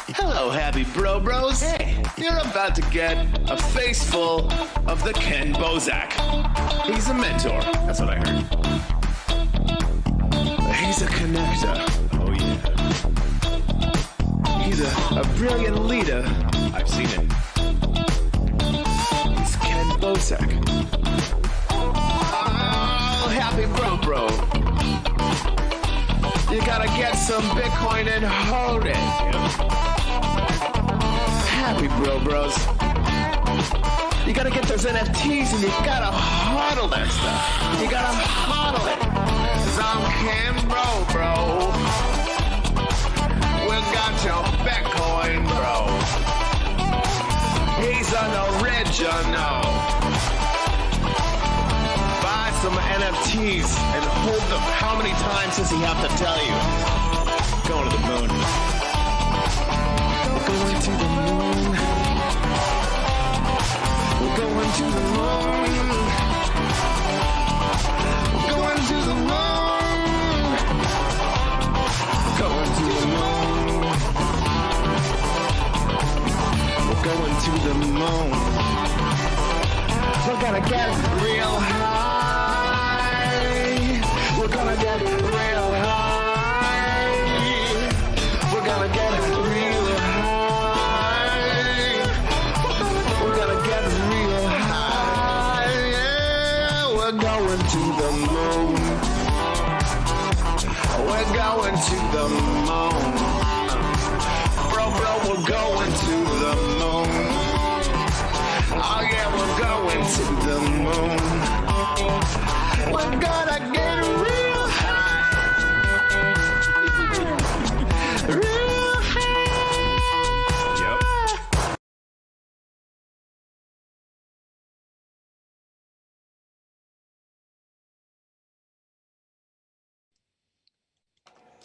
Hello, happy bros. Hey, you're about to get a face full of the Ken Bozak. He's a mentor. That's what I heard. He's a connector. Oh, yeah. He's a brilliant leader. I've seen it. He's Ken Bozak. Oh, happy bro. You gotta get some Bitcoin and hold it. Happy bros. You gotta get those NFTs and you gotta hodl that stuff. You gotta hodl it. Some Ken bro. We got your Bitcoin, bro. He's an original. Buy some NFTs and hold them. How many times does he have to tell you? Going to the moon. We're going to the moon. We're going to the moon. We're going to the moon. Going to the moon. We're going to the moon. We're gonna get real high. We're gonna get real high. We're gonna get real high. We're gonna get real high. Yeah, we're going to the moon. We're going to the moon. Bro, we're going to the moon. Oh yeah, we're going to the moon. We're gonna get real high. Real high. Yep.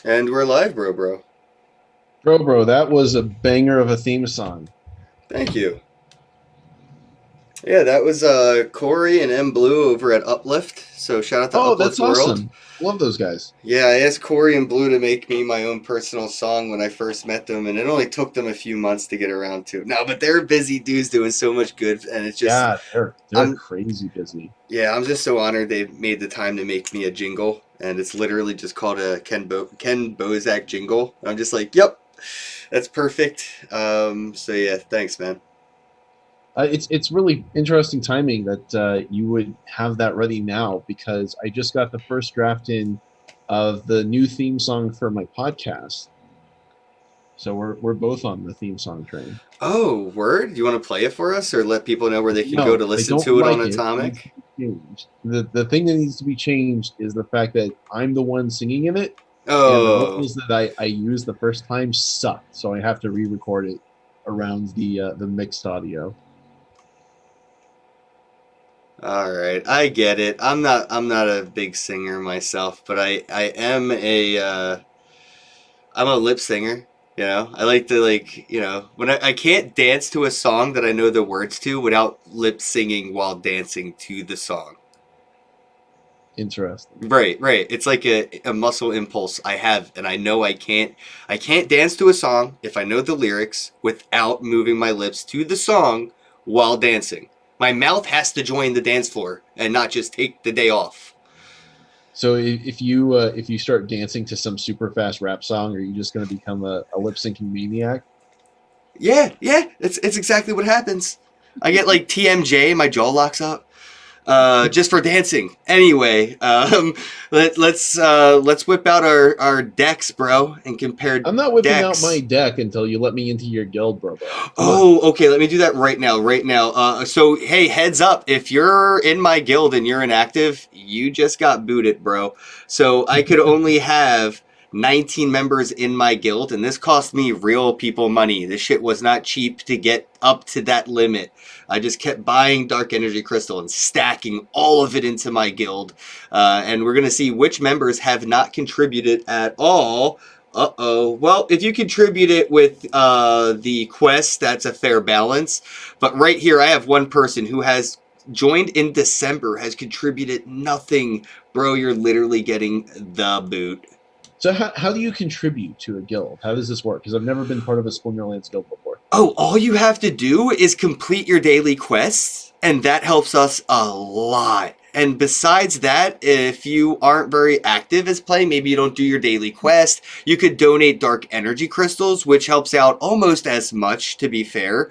And we're live, bro. Bro, that was a banger of a theme song. Thank you. Yeah, that was Corey and M Blue over at Uplift. So shout out to Uplift that's World. awesome. Love those guys. Yeah, I asked Corey and Blue to make me my own personal song when I first met them, and it only took them a few months to get around to. No, but they're busy dudes doing so much good, and it's just they're crazy busy. Yeah, I'm just so honored they made the time to make me a jingle, and it's literally just called a Ken Bozak jingle. I'm just like, yep, that's perfect. So yeah, thanks, man. It's really interesting timing that you would have that ready now, because I just got the first draft in of the new theme song for my podcast. So we're both on the theme song train. Oh, word! You want to play it for us, or let people know where they can go to listen to it on Atomic? The thing that needs to be changed is the fact that I'm the one singing in it. Oh. And the vocals that I used the first time sucked, so I have to re-record it around the mixed audio. All right, I get it. I'm not a big singer myself, but I am I'm a lip singer. You know, I like to when I can't dance to a song that I know the words to without lip singing while dancing to the song. Interesting. Right. It's like a muscle impulse I have, and I know I can't dance to a song if I know the lyrics without moving my lips to the song while dancing. My mouth has to join the dance floor and not just take the day off. So if you start dancing to some super fast rap song, are you just going to become a lip syncing maniac? Yeah, it's exactly what happens. I get like TMJ, my jaw locks up. Just for dancing. Anyway, let's whip out our decks, bro, and compare. I'm not whipping decks. out my deck until you let me into your guild, bro. Oh, okay. Let me do that right now. So hey, heads up! If you're in my guild and you're inactive, you just got booted, bro. So I could only have 19 members in my guild, and this cost me real people money. This shit was not cheap to get up to that limit. I just kept buying Dark Energy Crystal and stacking all of it into my guild. And we're going to see which members have not contributed at all. Well, if you contribute it with the quest, that's a fair balance. But right here, I have one person who has joined in December, has contributed nothing. Bro, you're literally getting the boot. So how do you contribute to a guild? How does this work? Because I've never been part of a Splinterlands guild before. Oh, all you have to do is complete your daily quests, and that helps us a lot. And besides that, if you aren't very active as playing, maybe you don't do your daily quest, you could donate dark energy crystals, which helps out almost as much, to be fair.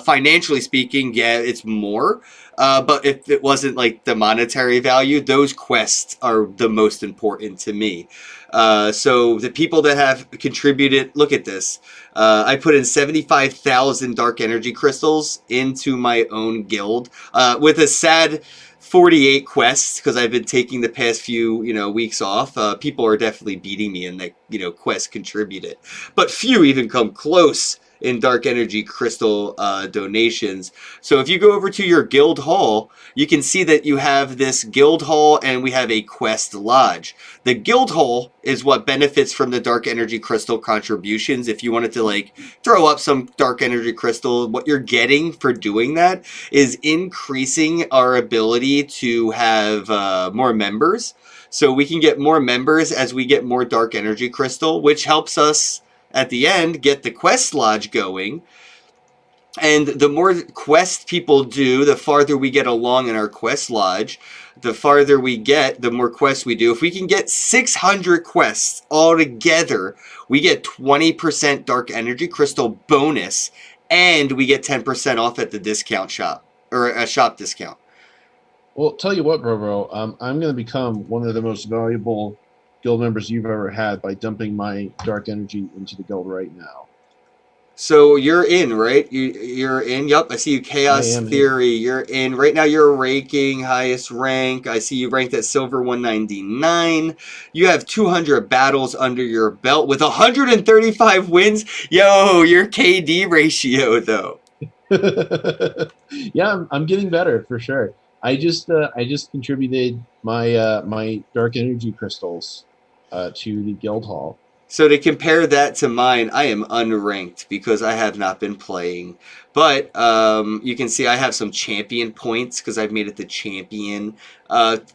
Financially speaking, yeah, it's more. But if it wasn't like the monetary value, those quests are the most important to me. So the people that have contributed, look at this. I put in 75,000 dark energy crystals into my own guild with a sad 48 quests because I've been taking the past few weeks off. People are definitely beating me in that quests contributed, but few even come close in dark energy crystal donations. So if you go over to your guild hall, you can see that you have this guild hall and we have a quest lodge. The guild hall is what benefits from the dark energy crystal contributions. If you wanted to like throw up some dark energy crystal, what you're getting for doing that is increasing our ability to have more members. So we can get more members as we get more dark energy crystal, which helps us at the end get the quest lodge going. And the more quests people do, the farther we get along in our quest lodge. The farther we get, the more quests we do. If we can get 600 quests all together, we get 20% dark energy crystal bonus, and we get 10% off at the discount shop, or a shop discount. Well, tell you what, bro, I'm going to become one of the most valuable guild members you've ever had by dumping my dark energy into the guild right now. So you're in, right? You're in. Yup, I see you. Chaos Theory. You're in. Right now you're ranking highest rank. I see you ranked at silver 199. You have 200 battles under your belt with 135 wins. Yo, your KD ratio though. Yeah, I'm getting better for sure. I just contributed my dark energy crystals to the guild hall. So to compare that to mine, I am unranked because I have not been playing. But you can see I have some champion points because I've made it the champion.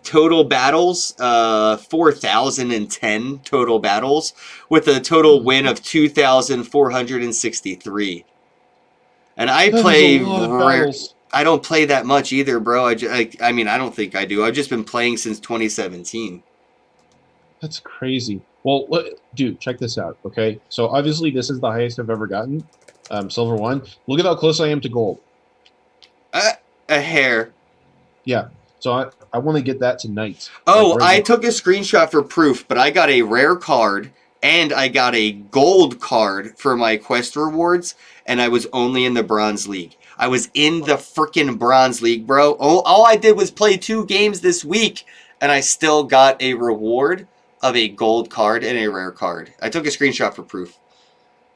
Total battles, 4,010 total battles with a total win of 2,463. And I play rare. I don't play that much either, bro. I mean, I don't think I do. I've just been playing since 2017. That's crazy. Well, dude, check this out, okay? So obviously this is the highest I've ever gotten, silver 1. Look at how close I am to gold. A hair. Yeah, so I want to get that tonight. Oh, like I took a screenshot for proof, but I got a rare card, and I got a gold card for my quest rewards, and I was only in the Bronze League. I was in the freaking Bronze League, bro. All I did was play 2 games this week, and I still got a reward of a gold card and a rare card. I took a screenshot for proof.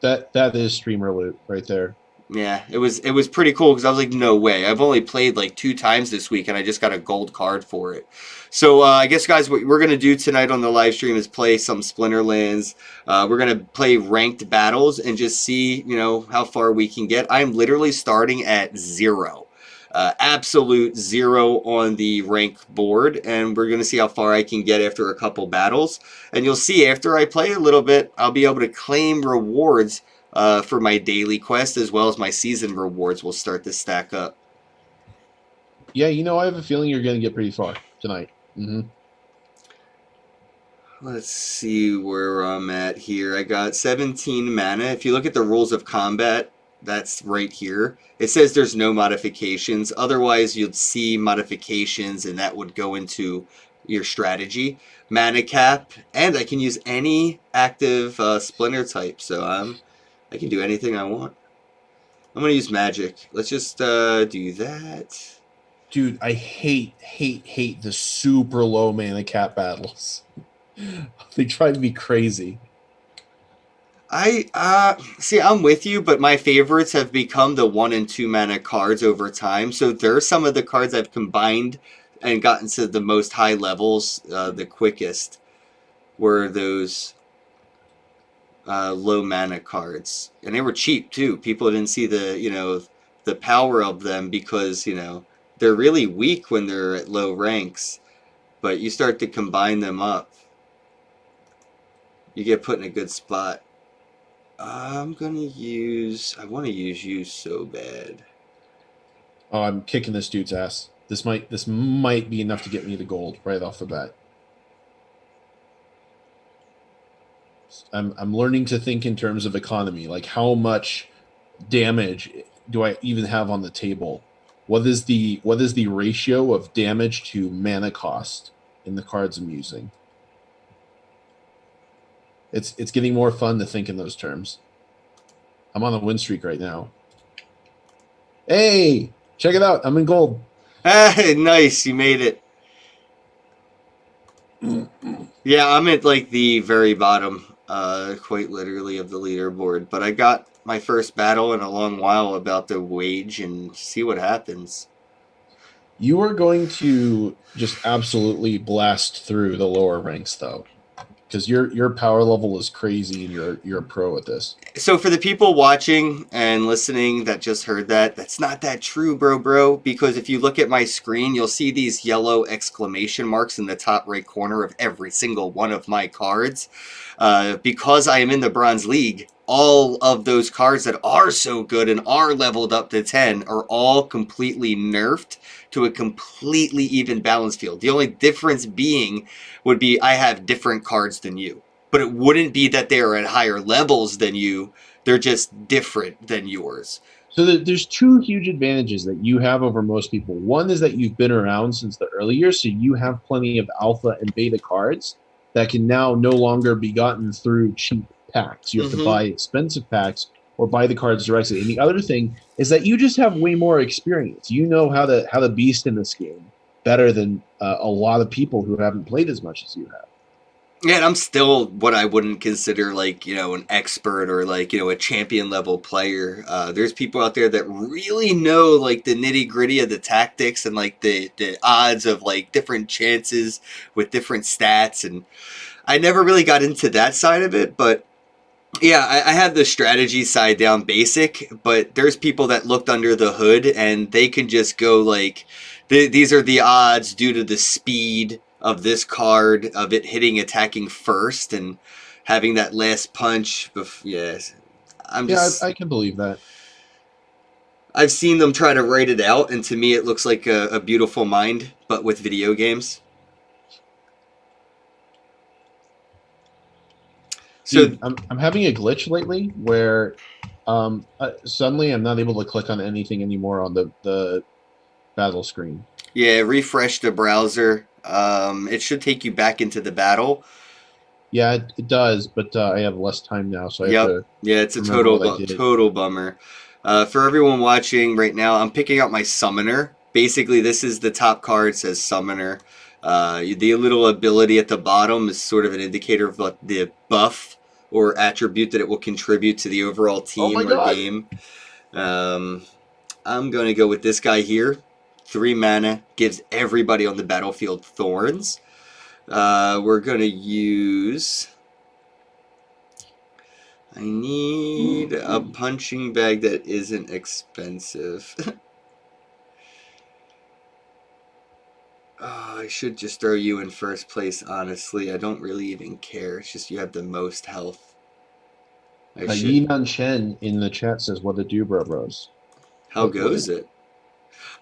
That is streamer loot right there. Yeah, it was pretty cool because I was like, no way. I've only played like 2 times this week and I just got a gold card for it. So I guess, guys, what we're going to do tonight on the live stream is play some Splinterlands. We're going to play ranked battles and just see, how far we can get. I'm literally starting at 0. Absolute 0 on the rank board, and we're going to see how far I can get after a couple battles. And you'll see after I play a little bit, I'll be able to claim rewards for my daily quest, as well as my season rewards will start to stack up. Yeah, I have a feeling you're going to get pretty far tonight. Let's see where I'm at here. I got 17 mana. If you look at the rules of combat, that's right here. It says there's no modifications. Otherwise, you'd see modifications, and that would go into your strategy. Mana cap, and I can use any active splinter type, so I can do anything I want. I'm going to use magic. Let's just do that. Dude, I hate the super low mana cap battles. They drive me crazy. See, I'm with you, but my favorites have become the 1 and 2 mana cards over time. So there are some of the cards I've combined and gotten to the most high levels the quickest were those low mana cards. And they were cheap too. People didn't see the power of them because, they're really weak when they're at low ranks. But you start to combine them up. You get put in a good spot. I want to use you so bad. Oh, I'm kicking this dude's ass. This might be enough to get me the gold right off the bat. I'm learning to think in terms of economy, like how much damage do I even have on the table? What is the ratio of damage to mana cost in the cards I'm using? It's getting more fun to think in those terms. I'm on a win streak right now. Hey, check it out. I'm in gold. Ah, nice, you made it. Yeah, I'm at like the very bottom, quite literally, of the leaderboard. But I got my first battle in a long while about to wage and see what happens. You are going to just absolutely blast through the lower ranks, though, because your power level is crazy, and you're a pro at this. So for the people watching and listening that just heard that, that's not that true, bro. Because if you look at my screen, you'll see these yellow exclamation marks in the top right corner of every single one of my cards. Because I am in the Bronze League, all of those cards that are so good and are leveled up to 10 are all completely nerfed to a completely even balanced field. The only difference being would be I have different cards than you. But it wouldn't be that they are at higher levels than you. They're just different than yours. So there's two huge advantages that you have over most people. One is that you've been around since the early years, so you have plenty of alpha and beta cards that can now no longer be gotten through cheap packs. You have to buy expensive packs or buy the cards directly. And the other thing is that you just have way more experience. You know how to beast in this game better than a lot of people who haven't played as much as you have. Yeah, and I'm still what I wouldn't consider like, an expert or like, a champion level player. There's people out there that really know like the nitty gritty of the tactics and like the odds of like different chances with different stats. And I never really got into that side of it, but yeah, I have the strategy side down basic, but there's people that looked under the hood and they can just go like, these are the odds due to the speed of this card, of it attacking first and having that last punch. Yes, I can believe that. I've seen them try to write it out, and to me it looks like a beautiful mind, but with video games. Dude, I'm having a glitch lately where suddenly I'm not able to click on anything anymore on the battle screen. Yeah, refresh the browser. It should take you back into the battle. Yeah, it does, but I have less time now, so I have to. Yeah, it's a total bummer. For everyone watching right now, I'm picking out my summoner. Basically, this is the top card, says summoner. The little ability at the bottom is sort of an indicator of what the buff or attribute that it will contribute to the overall team or game. I'm going to go with this guy here. 3 mana, gives everybody on the battlefield thorns. We're going to use... I need a punching bag that isn't expensive. Oh, I should just throw you in first place, honestly. I don't really even care. It's just you have the most health. Yinan Shen in the chat says, what to do, bros? How goes it?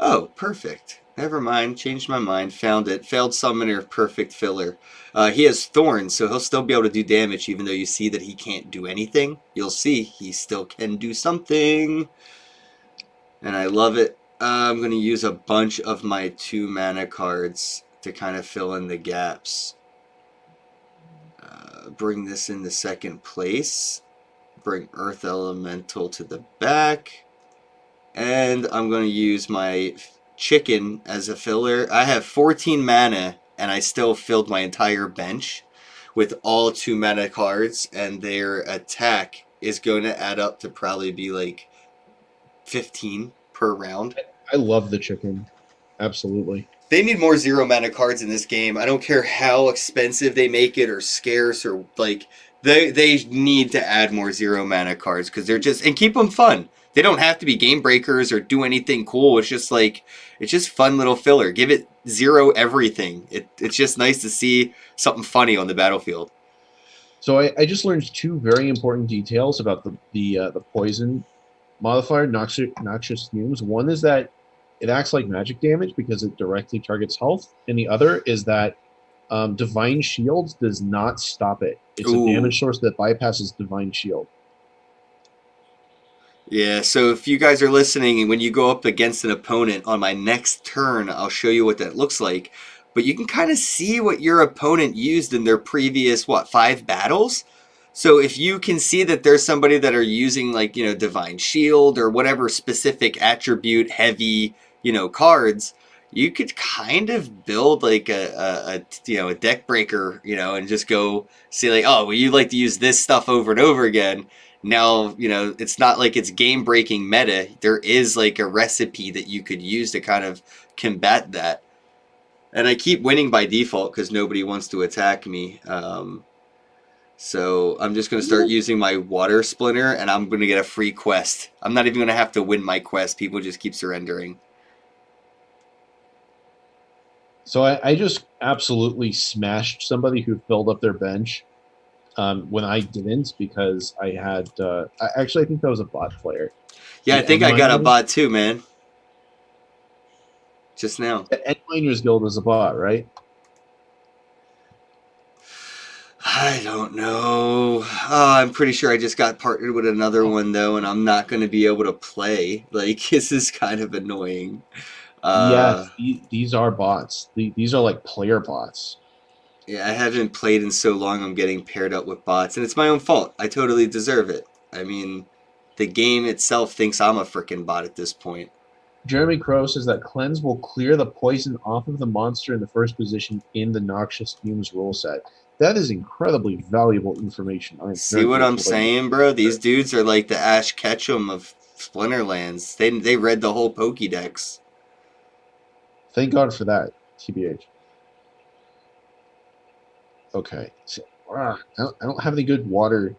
Oh, perfect. Never mind. Changed my mind. Found it. Failed summoner. Perfect filler. He has thorns, so he'll still be able to do damage even though you see that he can't do anything. You'll see he still can do something. And I love it. I'm going to use a bunch of my 2 mana cards to kind of fill in the gaps. Bring this into second place. Bring Earth Elemental to the back. And I'm going to use my chicken as a filler. I have 14 mana, and I still filled my entire bench with all 2 mana cards, and their attack is going to add up to probably be like 15 per round. I love the chicken. Absolutely. They need more 0 mana cards in this game. I don't care how expensive they make it or scarce or like they need to add more 0 mana cards because they're just and keep them fun. They don't have to be game breakers or do anything cool. It's just fun little filler. Give it 0 everything. It's just nice to see something funny on the battlefield. So I just learned two very important details about the poison modifier, noxious fumes. One is that it acts like magic damage because it directly targets health, and the other is that divine shield does not stop it. It's a Ooh. damage source that bypasses divine shield. Yeah, so if you guys are listening and when you go up against an opponent on my next turn, I'll show you what that looks like. But you can kind of see what your opponent used in their previous, 5 battles? So if you can see that there's somebody that are using like, Divine Shield or whatever specific attribute heavy, cards, you could kind of build like a deck breaker, and just go see like, oh, well, you like to use this stuff over and over again. Now, it's not like it's game breaking meta. There is like a recipe that you could use to kind of combat that. And I keep winning by default because nobody wants to attack me. So I'm just going to start using my water splinter and I'm going to get a free quest. I'm not even going to have to win my quest. People just keep surrendering. So I just absolutely smashed somebody who filled up their bench when I didn't because I had. I think that was a bot player. Yeah, I The think End I got a Miners, bot too, man. Just now. the End Miners Guild is a bot, right? I don't know. I'm pretty sure I just got partnered with another one though, and I'm not going to be able to play. Like, this is kind of annoying. Yes, these are bots. These are like player bots. Yeah, I haven't played in so long. I'm getting paired up with bots, and it's my own fault. I totally deserve it. I mean, the game itself thinks I'm a freaking bot at this point. Jeremy Crow says that cleanse will clear the poison off of the monster in the first position in the Noxious Fumes rule set. That is incredibly valuable information. See what I'm saying, bro? These dudes are like the Ash Ketchum of Splinterlands. They read the whole Pokédex. Thank God for that, TBH. Okay. So, I don't have any good water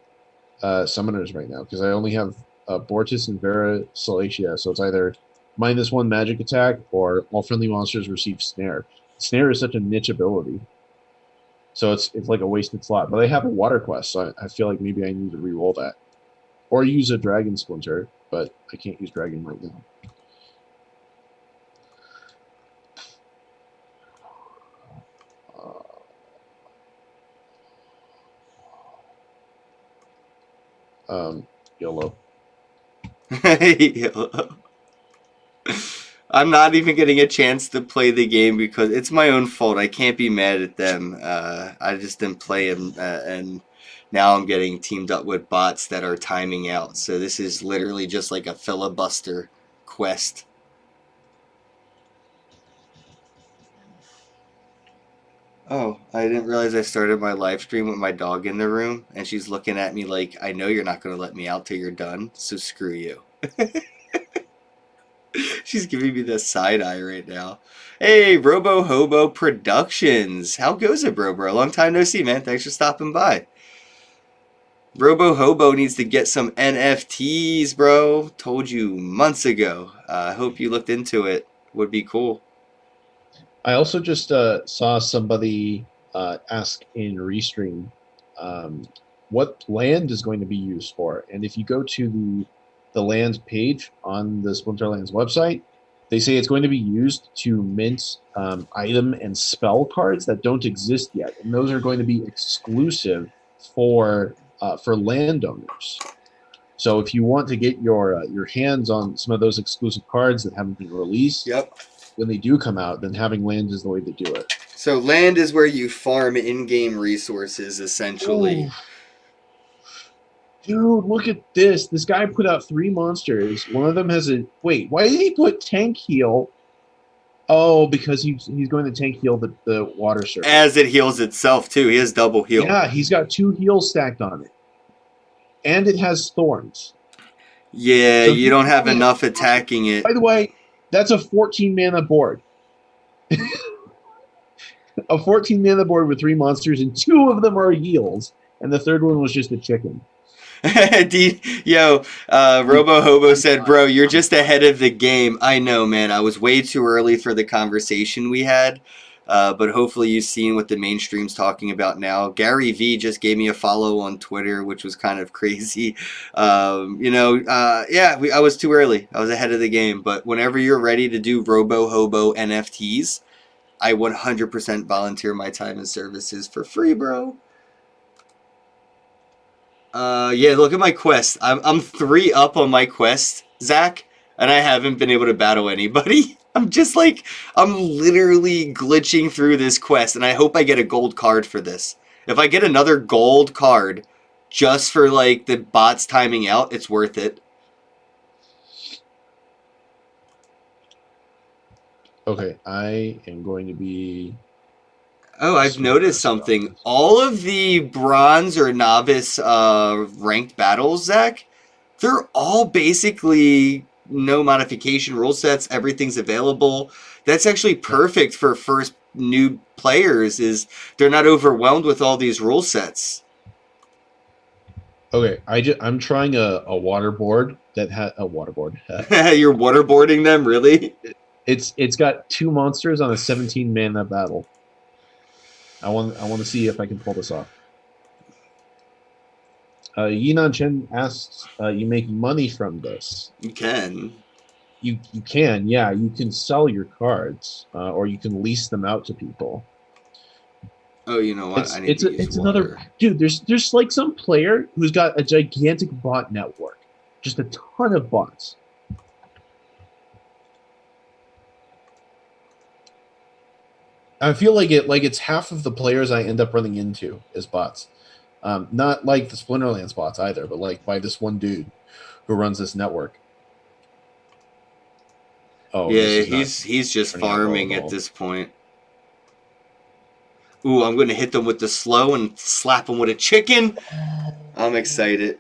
summoners right now because I only have Bortis and Vera Salacia. So it's either -1 magic attack or all friendly monsters receive Snare. Snare is such a niche ability. So it's like a wasted slot. But I have a water quest, so I feel like maybe I need to re-roll that. Or use a Dragon Splinter, but I can't use Dragon right now. YOLO. YOLO. I'm not even getting a chance to play the game because it's my own fault. I can't be mad at them. I just didn't play them, and now I'm getting teamed up with bots that are timing out. So this is literally just like a filibuster quest. Oh, I didn't realize I started my live stream with my dog in the room, and she's looking at me like, I know you're not going to let me out till you're done, so screw you. She's giving me the side eye right now. Hey, Robo Hobo Productions. How goes it, bro? Long time no see, man. Thanks for stopping by. Robo Hobo needs to get some NFTs, bro. Told you months ago. I hope you looked into it. Would be cool. I also just saw somebody ask in Restream what land is going to be used for. And if you go to the land page on the Splinterlands website, they say it's going to be used to mint item and spell cards that don't exist yet. And those are going to be exclusive for landowners. So if you want to get your hands on some of those exclusive cards that haven't been released, Yep. when they do come out, then having land is the way to do it. So land is where you farm in-game resources, essentially. Ooh. Dude, look at this. This guy put out 3 monsters. One of them has a... Wait, why did he put tank heal? Oh, because he's going to tank heal the water surface. As it heals itself, too. He has double heal. Yeah, he's got 2 heals stacked on it. And it has thorns. Yeah, So you don't have enough attacking it. By the way, that's a 14 mana board. A 14 mana board with 3 monsters, and 2 of them are heals, and the third one was just a chicken. Robo Hobo said, bro, you're just ahead of the game. I know, man. I was way too early for the conversation we had. But hopefully you've seen what the mainstream's talking about now. Gary V just gave me a follow on Twitter, which was kind of crazy. I was too early. I was ahead of the game. But whenever you're ready to do Robo Hobo NFTs, I 100% volunteer my time and services for free, bro. Look at my quest. I'm 3 up on my quest, Zach, and I haven't been able to battle anybody. I'm literally glitching through this quest, and I hope I get a gold card for this. If I get another gold card just for, like, the bots timing out, it's worth it. Okay, I am going to be... Oh, I've noticed something. All of the bronze or novice ranked battles, Zach, they're all basically no modification rule sets. Everything's available. That's actually perfect for first new players, is they're not overwhelmed with all these rule sets. Okay, I'm trying a waterboard that has a waterboard. You're waterboarding them, really? It's got 2 monsters on a 17 mana battle. I want to see if I can pull this off. Yinan Chen asks, you make money from this? You can. You can, yeah. You can sell your cards, or you can lease them out to people. Oh, you know what? It's another dude. There's like some player who's got a gigantic bot network, just a ton of bots. I feel like it's half of the players I end up running into as bots. Not like the Splinterlands bots either, but like by this one dude who runs this network. Oh yeah, he's just farming at this point. Ooh, I'm gonna hit them with the slow and slap them with a chicken. I'm excited.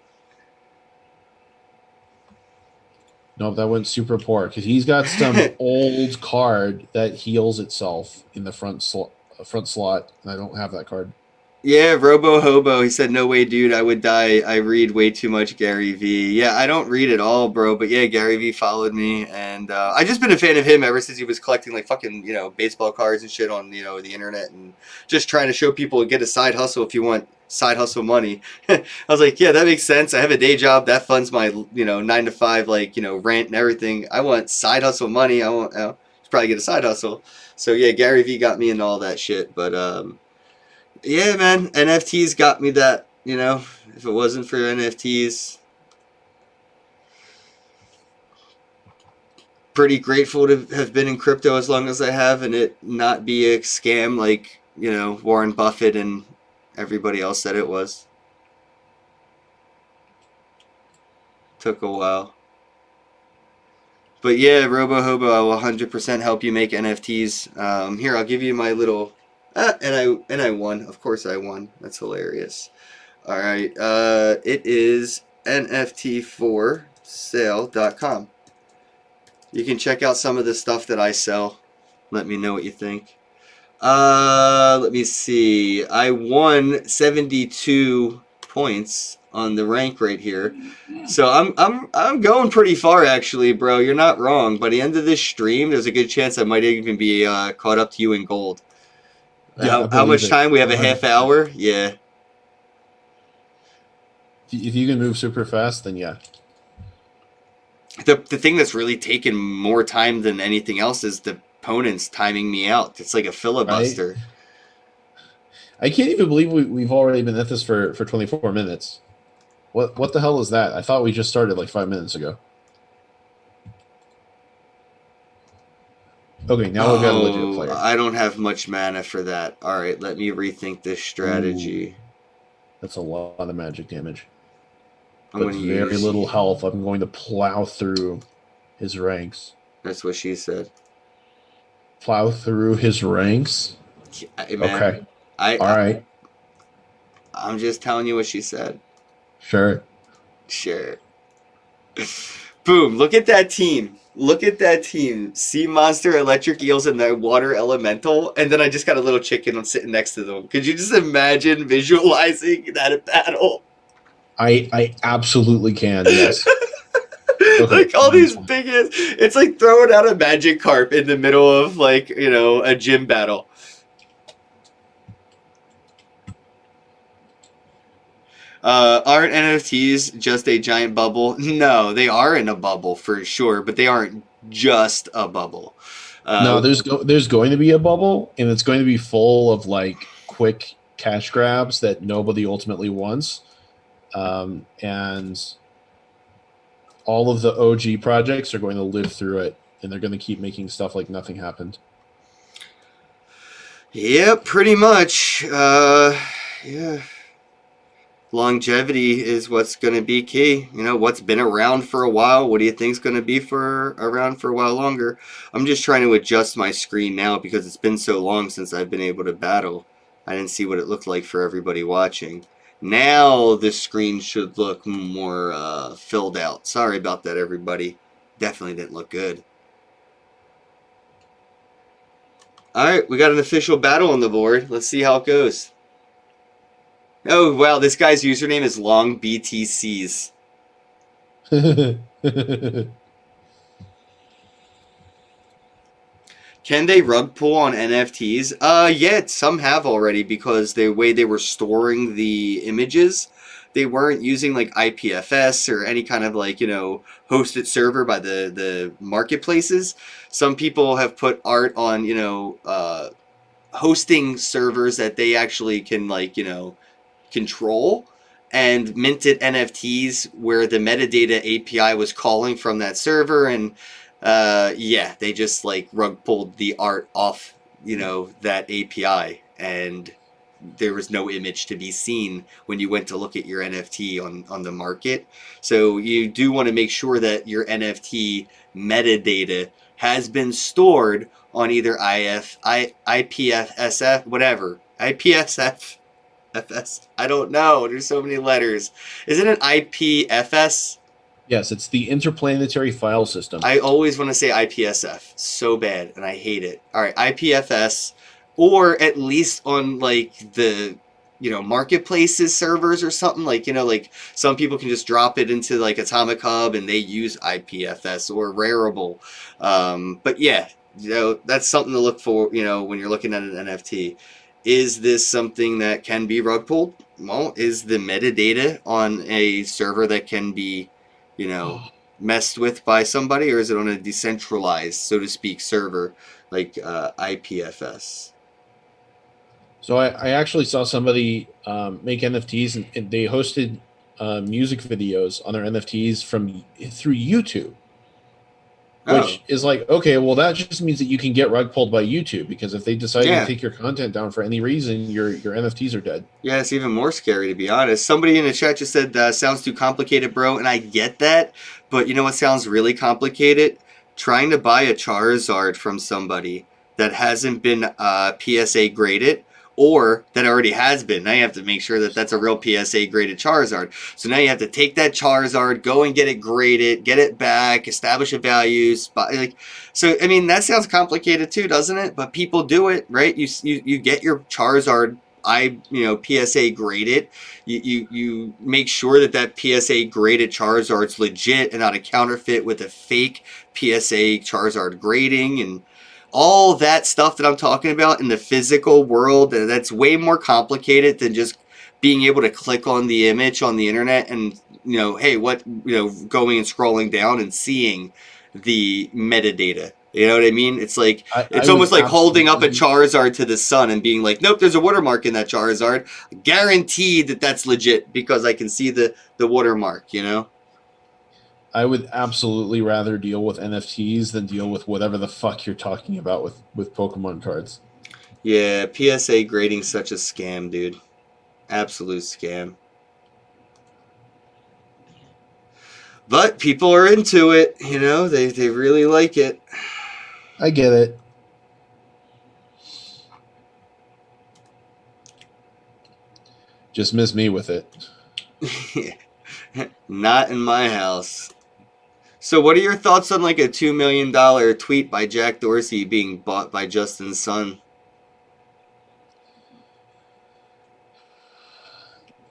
No, that went super poor because he's got some old card that heals itself in the front slot, and I don't have that card. Yeah, Robo Hobo. He said, "No way, dude. I would die. I read way too much Gary V." Yeah, I don't read it all, bro. But yeah, Gary V followed me, and I just been a fan of him ever since he was collecting like fucking baseball cards and shit on the internet, and just trying to show people get a side hustle if you want side hustle money. I was like, yeah, that makes sense. I have a day job that funds my 9 to 5 rent and everything. I want side hustle money. I want probably get a side hustle. So yeah, Gary V got me into all that shit, but yeah, man, NFTs got me that, if it wasn't for NFTs, pretty grateful to have been in crypto as long as I have and it not be a scam like, Warren Buffett and everybody else said it was. Took a while. But yeah, Robo Hobo, I will 100% help you make NFTs. Here, I'll give you my little... and I won. Of course I won. That's hilarious. All right. It is nft4sale.com. You can check out some of the stuff that I sell. Let me know what you think. Let me see. I won 72 points on the rank right here. So I'm going pretty far actually, bro. You're not wrong. By the end of this stream, there's a good chance I might even be caught up to you in gold. Yeah, how much time? We have a half hour? Yeah. If you can move super fast, then yeah. The thing that's really taken more time than anything else is the opponents timing me out. It's like a filibuster. I can't even believe we've already been at this for 24 minutes. What the hell is that? I thought we just started like 5 minutes ago. Okay, now we've got a legit player. I don't have much mana for that. All right, let me rethink this strategy. Ooh, that's a lot of magic damage. But very little health. I'm going to plow through his ranks. That's what she said. Plow through his ranks? Man, okay. All right. I'm just telling you what she said. Sure. Boom, look at that team. Look at that team. Sea Monster, Electric Eels, and the Water Elemental. And then I just got a little chicken. I'm sitting next to them. Could you just imagine visualizing that at battle? I absolutely can, yes. Okay. Like all these it's like throwing out a Magic Carp in the middle of a gym battle. Aren't NFTs just a giant bubble? No, they are in a bubble for sure, but they aren't just a bubble. No, there's going to be a bubble, and it's going to be full of like quick cash grabs that nobody ultimately wants, and all of the OG projects are going to live through it, and they're going to keep making stuff like nothing happened. Yep, pretty much. Yeah. Longevity is what's going to be key. You know, what's been around for a while, what do you think's going to be around for a while longer? I'm just trying to adjust my screen now because it's been so long since I've been able to battle. I didn't see what it looked like for everybody watching. Now the screen should look more filled out. Sorry about that, everybody. Definitely didn't look good. Alright, we got an official battle on the board. Let's see how it goes. Oh, wow, this guy's username is Long BTCs. Can they rug pull on NFTs? Yeah, some have already because the way they were storing the images, they weren't using like IPFS or any kind of like, you know, hosted server by the marketplaces. Some people have put art on, you know, hosting servers that they actually can like, you know, control and minted NFTs where the metadata API was calling from that server, and yeah, they just like rug pulled the art off, you know, that API, and there was no image to be seen when you went to look at your NFT on the market. So you do want to make sure that your NFT metadata has been stored on either IPFSF, whatever, IPSF. FS. I don't know. There's so many letters. Is it an IPFS? Yes, it's the Interplanetary File System. I always want to say IPSF so bad, and I hate it. All right, IPFS, or at least on like the, you know, marketplaces servers or something, like, you know, like some people can just drop it into like Atomic Hub and they use IPFS or Rarible. But yeah, you know, that's something to look for, you know, when you're looking at an NFT. Is this something that can be rug pulled? Well, is the metadata on a server that can be, you know, messed with by somebody, or is it on a decentralized, so to speak, server like IPFS? So I actually saw somebody make NFTs, and they hosted music videos on their NFTs through YouTube. Which is like, okay, well, that just means that you can get rug pulled by YouTube, because if they decide to take your content down for any reason, your NFTs are dead. Yeah, it's even more scary, to be honest. Somebody in the chat just said, sounds too complicated, bro, and I get that, but you know what sounds really complicated? Trying to buy a Charizard from somebody that hasn't been PSA graded, or that already has been. Now you have to make sure that that's a real PSA graded Charizard. So now you have to take that Charizard, go and get it graded, get it back, establish a value. So I mean, that sounds complicated too, doesn't it? But people do it, right? You get your Charizard PSA graded. You make sure that PSA graded Charizard's legit and not a counterfeit with a fake PSA Charizard grading, and all that stuff that I'm talking about in the physical world. That's way more complicated than just being able to click on the image on the internet and, you know, hey, what, you know, going and scrolling down and seeing the metadata. You know what I mean? It's like, it's almost like holding up a Charizard to the sun and being like, nope, there's a watermark in that Charizard. Guaranteed that that's legit because I can see the watermark, you know? I would absolutely rather deal with NFTs than deal with whatever the fuck you're talking about with Pokemon cards. Yeah, PSA grading's such a scam, dude. Absolute scam. But people are into it, you know? They really like it. I get it. Just miss me with it. Not in my house. So what are your thoughts on like a $2 million tweet by Jack Dorsey being bought by Justin Sun?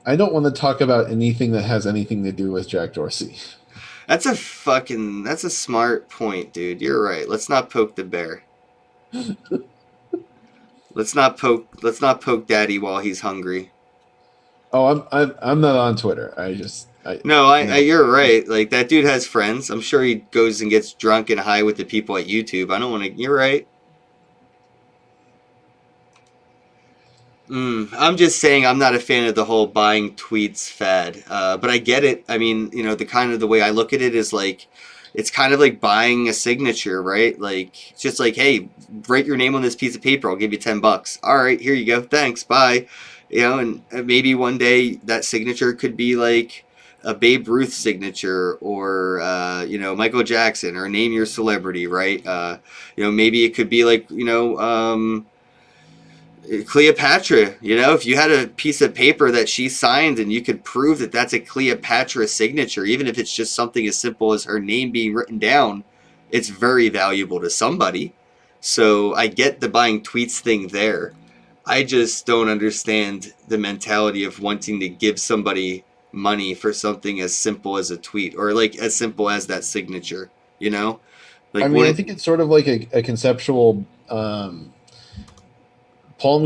I don't want to talk about anything that has anything to do with Jack Dorsey. That's a smart point, dude. You're right. Let's not poke the bear. Let's not poke Daddy while he's hungry. Oh, I'm not on Twitter. No, No. you're right. Like that dude has friends. I'm sure he goes and gets drunk and high with the people at YouTube. I don't want to. You're right. I'm just saying I'm not a fan of the whole buying tweets fad, but I get it. I mean, the kind of the way I look at it is like, it's kind of like buying a signature, right? Like, it's just like, hey, write your name on this piece of paper. I'll give you $10. All right, here you go. Thanks. Bye. And maybe one day that signature could be like a Babe Ruth signature, or Michael Jackson, or name your celebrity, right? Maybe it could be like Cleopatra, if you had a piece of paper that she signed and you could prove that that's a Cleopatra signature, even if it's just something as simple as her name being written down, it's very valuable to somebody. So I get the buying tweets thing there. I just don't understand the mentality of wanting to give somebody money for something as simple as a tweet, or like as simple as that signature, you know? I Like, mean, I wouldn't. think it's sort of like a conceptual palm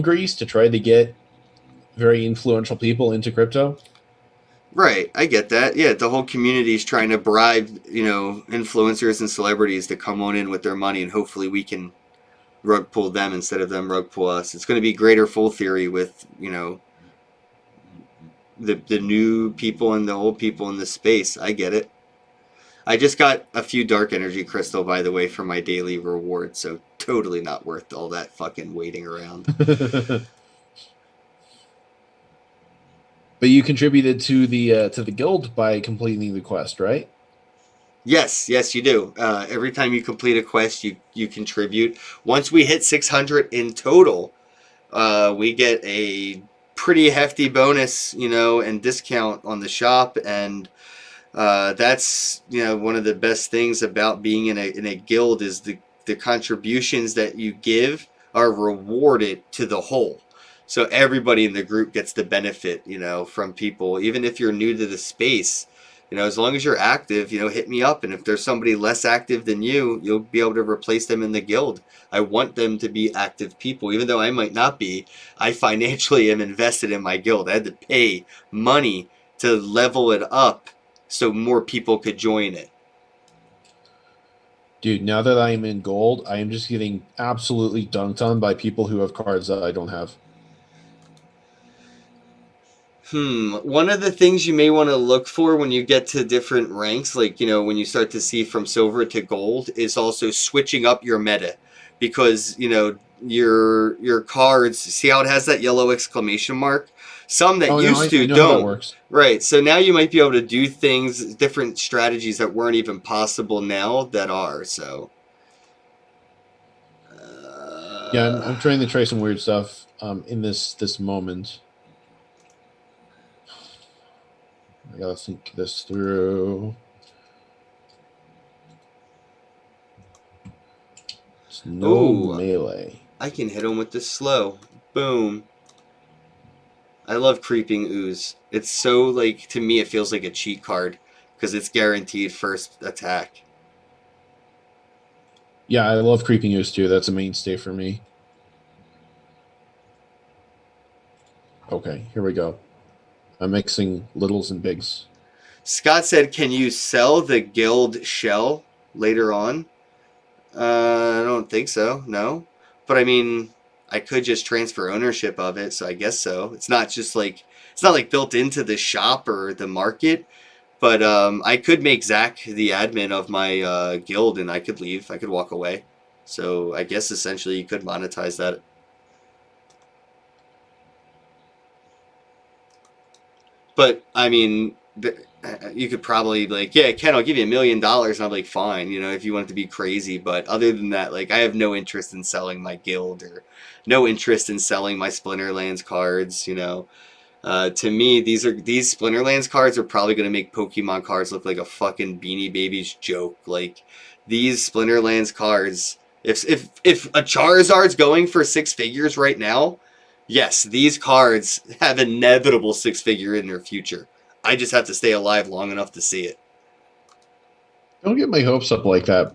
grease to try to get very influential people into crypto. Right, I get that. Yeah, the whole community is trying to bribe, influencers and celebrities to come on in with their money, and hopefully we can rug pull them instead of them rug pull us. It's going to be greater fool theory with, the new people and the old people in the space. I get it. I just got a few dark energy crystal, by the way, for my daily reward, so totally not worth all that fucking waiting around. But you contributed to the guild by completing the quest, right? Yes, you do. Every time you complete a quest, you contribute. Once we hit 600 in total, we get a pretty hefty bonus, and discount on the shop, and that's one of the best things about being in a guild is the contributions that you give are rewarded to the whole. So everybody in the group gets the benefit, from people, even if you're new to the space. As long as you're active, hit me up, and if there's somebody less active than you, you'll be able to replace them in the guild. I want them to be active people, even though I might not be. I financially am invested in my guild. I had to pay money to level it up so more people could join it. Dude, now that I am in gold, I am just getting absolutely dunked on by people who have cards that I don't have. One of the things you may want to look for when you get to different ranks, like, when you start to see from silver to gold, is also switching up your meta. Because, your cards, see how it has that yellow exclamation mark? Some that Oh no, used I to know how that don't. works. Right. So now you might be able to do things, different strategies that weren't even possible now that are. So, Yeah, I'm trying to try some weird stuff in this moment. I gotta think this through. It's no oh, melee. I can hit him with the slow. Boom. I love Creeping Ooze. It's so, like, to me, it feels like a cheat card because it's guaranteed first attack. Yeah, I love Creeping Ooze too. That's a mainstay for me. Okay, here we go. I'm mixing littles and bigs. Scott said, can you sell the guild shell later on? I don't think so, no. But I mean, I could just transfer ownership of it, so I guess so. It's not like built into the shop or the market. But I could make Zach the admin of my guild, and I could leave. I could walk away. So I guess essentially you could monetize that. But I mean, you could probably like, yeah, Ken, I'll give you $1 million, and I'm like, fine, if you want it to be crazy. But other than that, like, I have no interest in selling my guild, or no interest in selling my Splinterlands cards. To me, these Splinterlands cards are probably going to make Pokemon cards look like a fucking Beanie Babies joke. Like, these Splinterlands cards, if a Charizard's going for six figures right now, yes, these cards have inevitable six figure in their future. I just have to stay alive long enough to see it. Don't get my hopes up like that.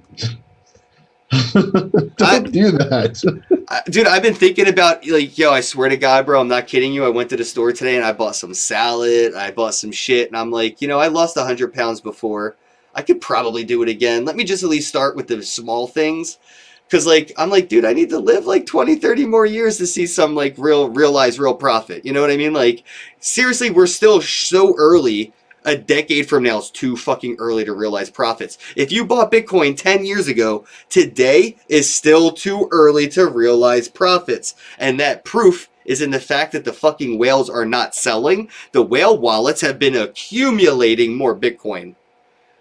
Don't do that. Dude, I've been thinking about, like, yo, I swear to God, bro, I'm not kidding you. I went to the store today and I bought some salad. I bought some shit. And I'm like, I lost 100 pounds before. I could probably do it again. Let me just at least start with the small things. Because, like, I'm like, dude, I need to live like 20, 30 more years to see some, like, realize real profit. You know what I mean? Like, seriously, we're still so early. A decade from now is too fucking early to realize profits. If you bought Bitcoin 10 years ago, today is still too early to realize profits. And that proof is in the fact that the fucking whales are not selling. The whale wallets have been accumulating more Bitcoin.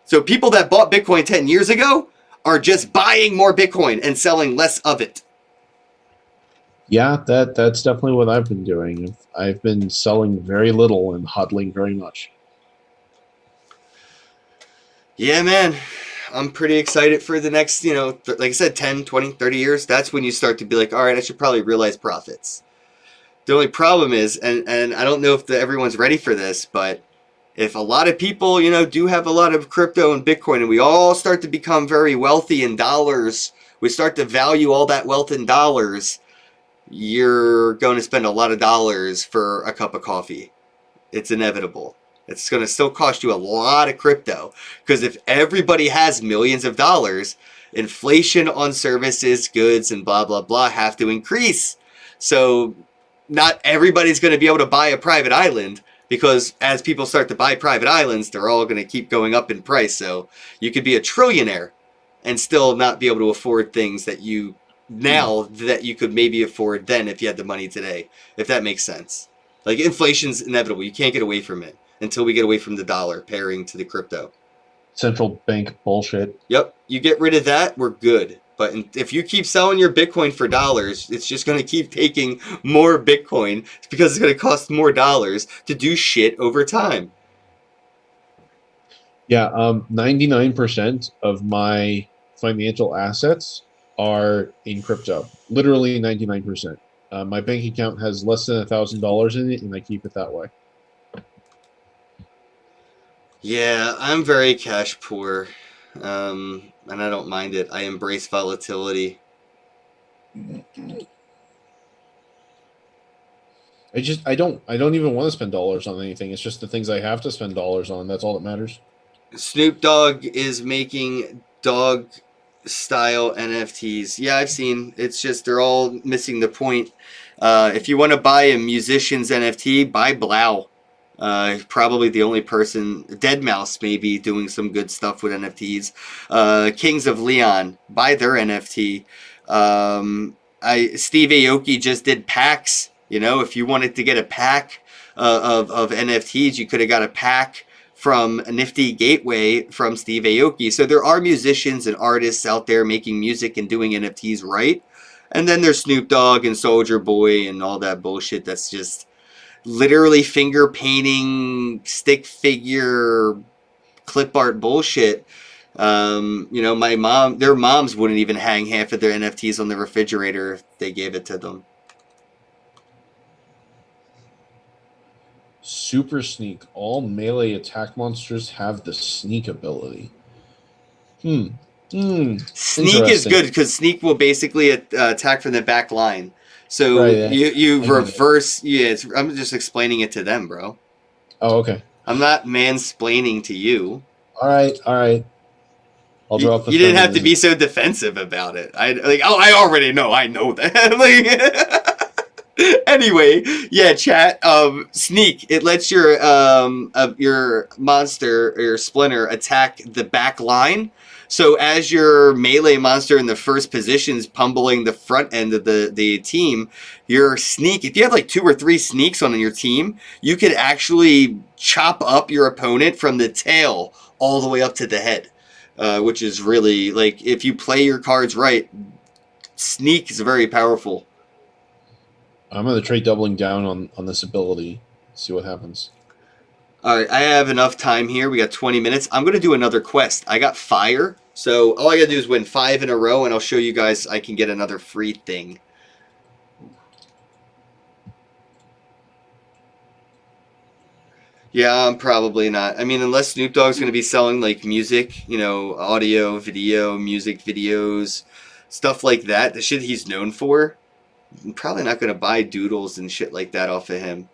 So people that bought Bitcoin 10 years ago are just buying more Bitcoin and selling less of it. Yeah, that's definitely what I've been doing. I've been selling very little and hodling very much. Yeah, man. I'm pretty excited for the next, like I said, 10, 20, 30 years. That's when you start to be like, all right, I should probably realize profits. The only problem is, and I don't know if everyone's ready for this, but if a lot of people, do have a lot of crypto and Bitcoin and we all start to become very wealthy in dollars, we start to value all that wealth in dollars, you're going to spend a lot of dollars for a cup of coffee. It's inevitable. It's going to still cost you a lot of crypto because if everybody has millions of dollars, inflation on services, goods, and blah, blah, blah have to increase. So not everybody's going to be able to buy a private island because as people start to buy private islands, they're all going to keep going up in price. So you could be a trillionaire and still not be able to afford things that you could maybe afford then if you had the money today, if that makes sense. Like inflation's inevitable. You can't get away from it until we get away from the dollar pairing to the crypto. Central bank bullshit. Yep. You get rid of that, we're good. But if you keep selling your Bitcoin for dollars, it's just going to keep taking more Bitcoin because it's going to cost more dollars to do shit over time. Yeah, 99% of my financial assets are in crypto. Literally 99%. My bank account has less than $1,000 in it, and I keep it that way. Yeah, I'm very cash poor, and I don't mind it. I embrace volatility. I don't even want to spend dollars on anything. It's just the things I have to spend dollars on. That's all that matters. Snoop Dogg is making dog style NFTs. Yeah, I've seen. It's just they're all missing the point. If you want to buy a musician's NFT, buy Blau. Probably the only person, Deadmau5 maybe doing some good stuff with NFTs. Kings of Leon, buy their NFT. Steve Aoki just did packs. If you wanted to get a pack of NFTs, you could have got a pack from a Nifty Gateway from Steve Aoki. So there are musicians and artists out there making music and doing NFTs right. And then there's Snoop Dogg and Soulja Boy and all that bullshit that's just literally finger painting, stick figure, clip art bullshit. My mom, their moms wouldn't even hang half of their NFTs on the refrigerator if they gave it to them. Super Sneak. All melee attack monsters have the sneak ability. Sneak is good because Sneak will basically attack from the back line. So right, you reverse. Yeah, I'm just explaining it to them, bro. Oh, okay. I'm not mansplaining to you. All right. I'll drop the. You didn't have to be so defensive about it. I already know. I know that. Anyway, yeah, chat. Sneak. It lets your monster or your splinter attack the back line. So as your melee monster in the first position is pummeling the front end of the team, your sneak, if you have like 2 or 3 sneaks on your team, you could actually chop up your opponent from the tail all the way up to the head, which is really, like, if you play your cards right, sneak is very powerful. I'm going to try doubling down on this ability, see what happens. All right, I have enough time here. We got 20 minutes. I'm going to do another quest. I got fire. So all I got to do is win 5 in a row, and I'll show you guys I can get another free thing. Yeah, I'm probably not. I mean, unless Snoop Dogg's going to be selling, like, music, audio, video, music videos, stuff like that, the shit he's known for, I'm probably not going to buy doodles and shit like that off of him.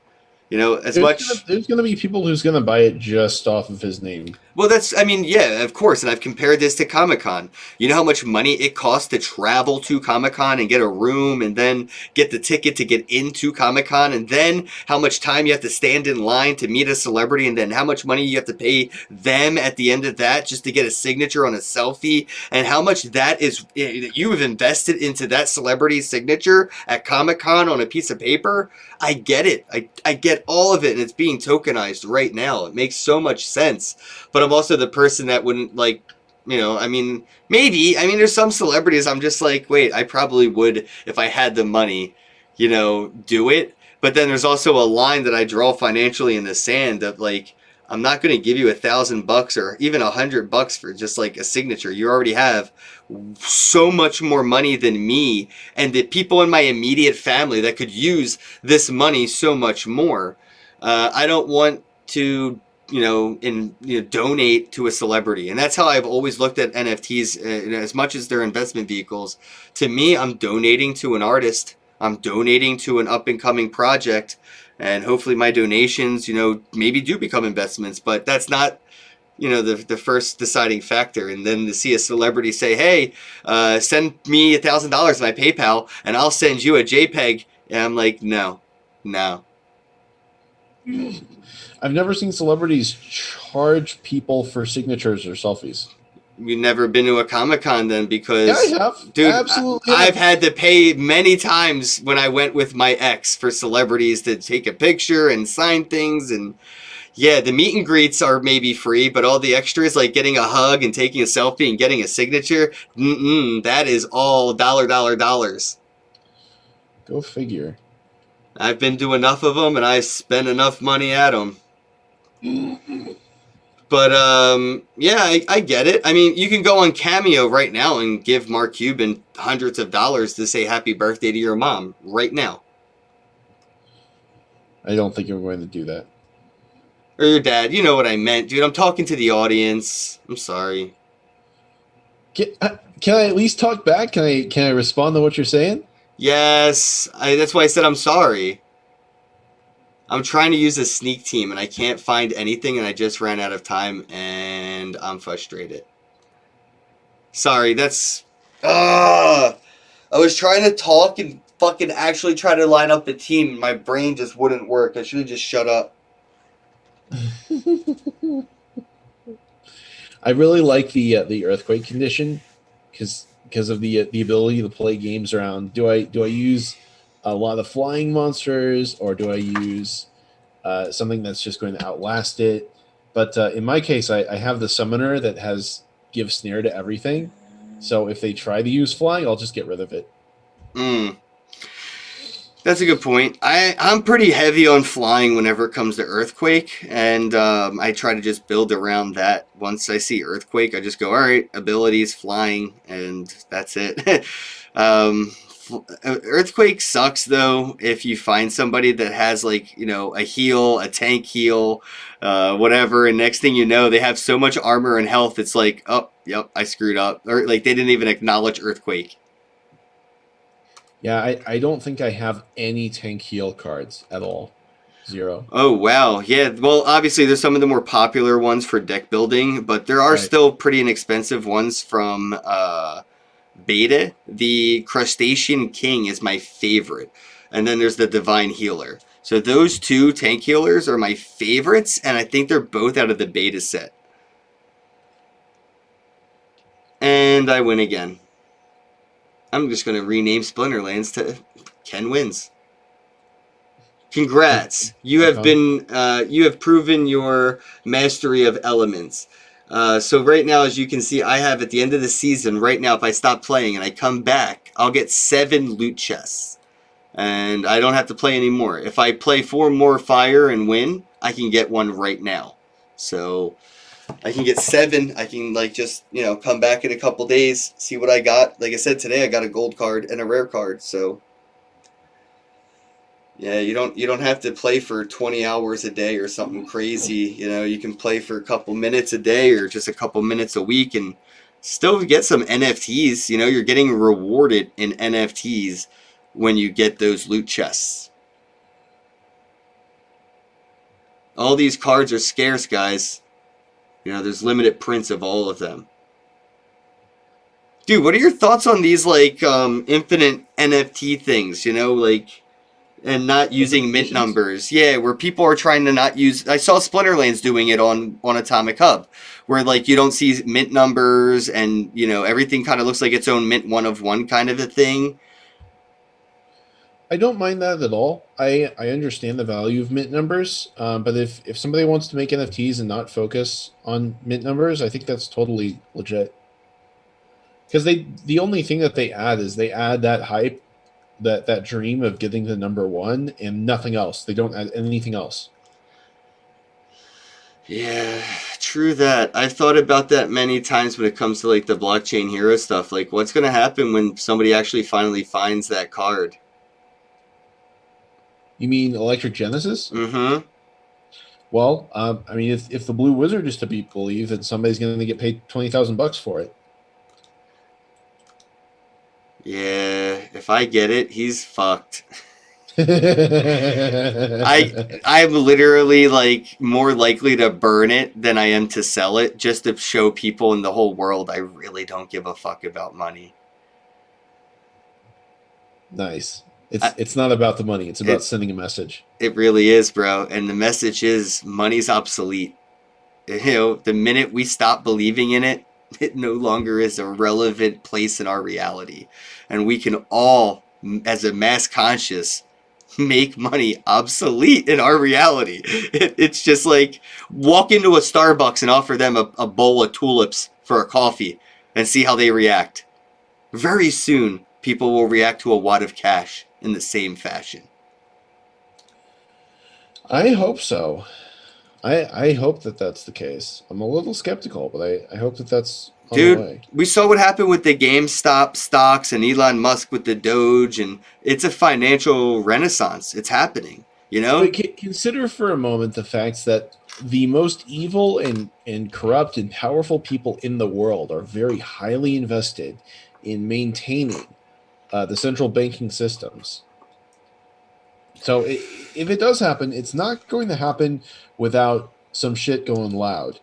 You know, as much. There's gonna be people who's gonna buy it just off of his name. Well, I mean, yeah, of course. And I've compared this to Comic Con. You know how much money it costs to travel to Comic Con and get a room and then get the ticket to get into Comic Con, and then how much time you have to stand in line to meet a celebrity, and then how much money you have to pay them at the end of that just to get a signature on a selfie, and how much that is you have invested into that celebrity's signature at Comic Con on a piece of paper. I get it. I get all of it, and it's being tokenized right now. It makes so much sense. But I'm also the person that wouldn't, like, you know, I mean, maybe. I mean, there's some celebrities I'm just like, wait, I probably would, if I had the money, you know, do it. But then there's also a line that I draw financially in the sand of, like, I'm not going to give you $1,000 or even $100 for just like a signature. You already have so much more money than me and the people in my immediate family that could use this money so much more. I don't want to, donate to a celebrity. And that's how I've always looked at NFTs, as much as they're investment vehicles. To me, I'm donating to an artist. I'm donating to an up and coming project. And hopefully my donations, maybe do become investments, but that's not, the first deciding factor. And then to see a celebrity say, hey, send me $1,000 my PayPal and I'll send you a JPEG. And I'm like, no. I've never seen celebrities charge people for signatures or selfies. You've never been to a Comic-Con then, because yeah, I have. Dude, Absolutely. I've had to pay many times when I went with my ex for celebrities to take a picture and sign things. And yeah, the meet and greets are maybe free, but all the extras like getting a hug and taking a selfie and getting a signature, that is all dollars. Go figure. I've been to enough of them and I spent enough money at them. But, I get it. I mean, you can go on Cameo right now and give Mark Cuban hundreds of dollars to say happy birthday to your mom right now. I don't think I'm going to do that. Or your dad. You know what I meant, dude. I'm talking to the audience. I'm sorry. Can I at least talk back? Can I respond to what you're saying? Yes. That's why I said I'm sorry. I'm trying to use a sneak team and I can't find anything and I just ran out of time and I'm frustrated. Sorry, that's... I was trying to talk and fucking actually try to line up the team and my brain just wouldn't work. I should have just shut up. I really like the earthquake condition because of the ability to play games around. Do I use a lot of flying monsters, or do I use something that's just going to outlast it? But in my case, I have the summoner that gives snare to everything. So if they try to use flying, I'll just get rid of it. That's a good point. I'm pretty heavy on flying whenever it comes to earthquake, and I try to just build around that. Once I see earthquake, I just go, all right, abilities, flying, and that's it. Earthquake sucks though if you find somebody that has like a heal, a tank heal, whatever, and next thing you know they have so much armor and health, it's like, oh yep, I screwed up, or like they didn't even acknowledge earthquake. Yeah, I don't think I have any tank heal cards at all. 0. Oh wow, yeah. Well, obviously there's some of the more popular ones for deck building, but there are still pretty inexpensive ones from Beta. The Crustacean King is my favorite, and then there's the Divine Healer. So those two tank healers are my favorites, and I think they're both out of the beta set. And I win again. I'm just going to rename Splinterlands to Ken Wins. Congrats. You have proven your mastery of elements. So right now, as you can see, I have at the end of the season, right now, if I stop playing and I come back, I'll get 7 loot chests. And I don't have to play anymore. If I play 4 more fire and win, I can get one right now. So I can get 7. I can just come back in a couple days, see what I got. Like I said, today I got a gold card and a rare card. So yeah, you don't have to play for 20 hours a day or something crazy. You can play for a couple minutes a day or just a couple minutes a week and Still get some NFTs. You know, you're getting rewarded in NFTs when you get those loot chests. All these cards are scarce, guys. You know, there's limited prints of all of them. Dude, what are your thoughts on these, like, infinite NFT things, you know, like, and not using mint numbers? Yeah, where people are trying to not use... I saw Splinterlands doing it on Atomic Hub, where, like, you don't see mint numbers and, you know, everything kind of looks like its own mint one of one kind of a thing. I don't mind that at all. I understand the value of mint numbers, but if somebody wants to make NFTs and not focus on mint numbers, I think that's totally legit. Because the only thing that they add is they add that hype, that dream of getting to number one, and nothing else. They don't add anything else. Yeah, true that. I've thought about that many times when it comes to, like, the blockchain hero stuff. Like, what's going to happen when somebody actually finally finds that card? You mean Electric Genesis? Mm-hmm. Well, I mean, if the Blue Wizard is to be believed, then somebody's going to get paid $20,000 for it. Yeah, if I get it, he's fucked. I'm literally, like, more likely to burn it than I am to sell it, just to show people in the whole world I really don't give a fuck about money. Nice. It's not about the money. It's about sending a message. It really is, bro. And the message is money's obsolete. You know, the minute we stop believing in it, it no longer is a relevant place in our reality. And we can all, as a mass conscious, make money obsolete in our reality. It's just like, walk into a Starbucks and offer them a bowl of tulips for a coffee and see how they react. Very soon, people will react to a wad of cash in the same fashion. I hope so. I hope that that's the case. I'm a little skeptical, but I hope that that's on the way. Dude, we saw what happened with the GameStop stocks and Elon Musk with the Doge, and it's a financial renaissance. It's happening, you know? But consider for a moment the fact that the most evil and corrupt and powerful people in the world are very highly invested in maintaining the central banking systems. So if it does happen, it's not going to happen without some shit going loud.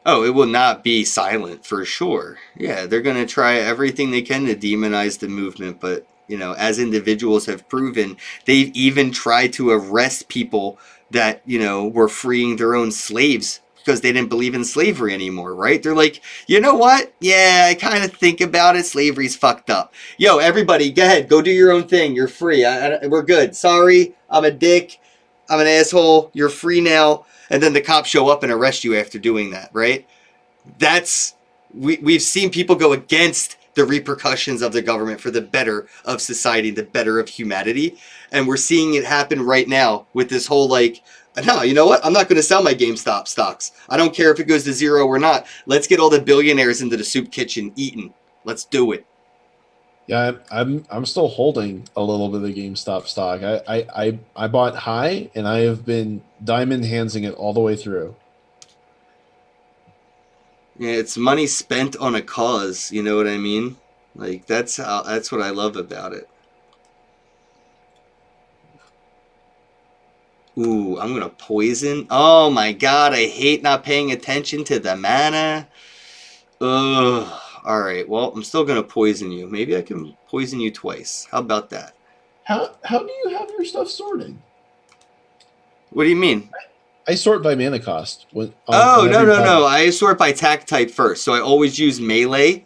Oh, it will not be silent for sure. Yeah, they're going to try everything they can to demonize the movement. But, you know, as individuals have proven, they've even tried to arrest people that, you know, were freeing their own slaves because they didn't believe in slavery anymore, right? They're like, you know what? Yeah, I kind of think about it. Slavery's fucked up. Yo, everybody, go ahead. Go do your own thing. You're free. We're good. Sorry, I'm a dick. I'm an asshole. You're free now. And then the cops show up and arrest you after doing that, right? We've seen people go against the repercussions of the government for the better of society, the better of humanity. And we're seeing it happen right now with this whole, like, no, you know what? I'm not going to sell my GameStop stocks. I don't care if it goes to zero or not. Let's get all the billionaires into the soup kitchen eating. Let's do it. Yeah, I'm still holding a little bit of GameStop stock. I bought high, and I have been diamond handsing it all the way through. Yeah, it's money spent on a cause. You know what I mean? Like, that's what I love about it. Ooh, I'm gonna poison. Oh my god, I hate not paying attention to the mana. Ugh. Alright, well, I'm still gonna poison you. Maybe I can poison you twice. How about that? How do you have your stuff sorted? What do you mean? I sort by mana cost. No. I sort by attack type first. So I always use melee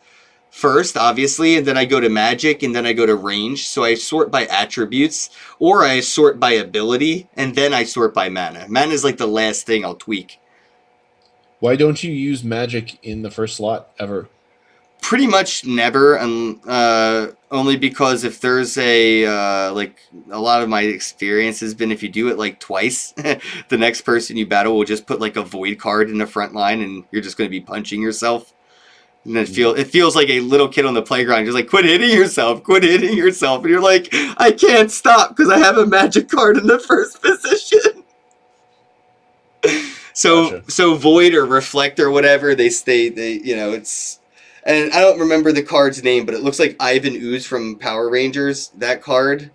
first, obviously, and then I go to magic, and then I go to range. So I sort by attributes, or I sort by ability, and then I sort by mana. Mana is like the last thing I'll tweak. Why don't you use magic in the first slot ever? Pretty much never, only because if there's like, a lot of my experience has been if you do it like twice, the next person you battle will just put like a void card in the front line, and you're just going to be punching yourself. And it feels like a little kid on the playground, just like, quit hitting yourself, and you're like, I can't stop because I have a magic card in the first position. So Gotcha. So void or reflect or whatever, they you know, it's. And I don't remember the card's name, but it looks like Ivan Ooze from Power Rangers. That card.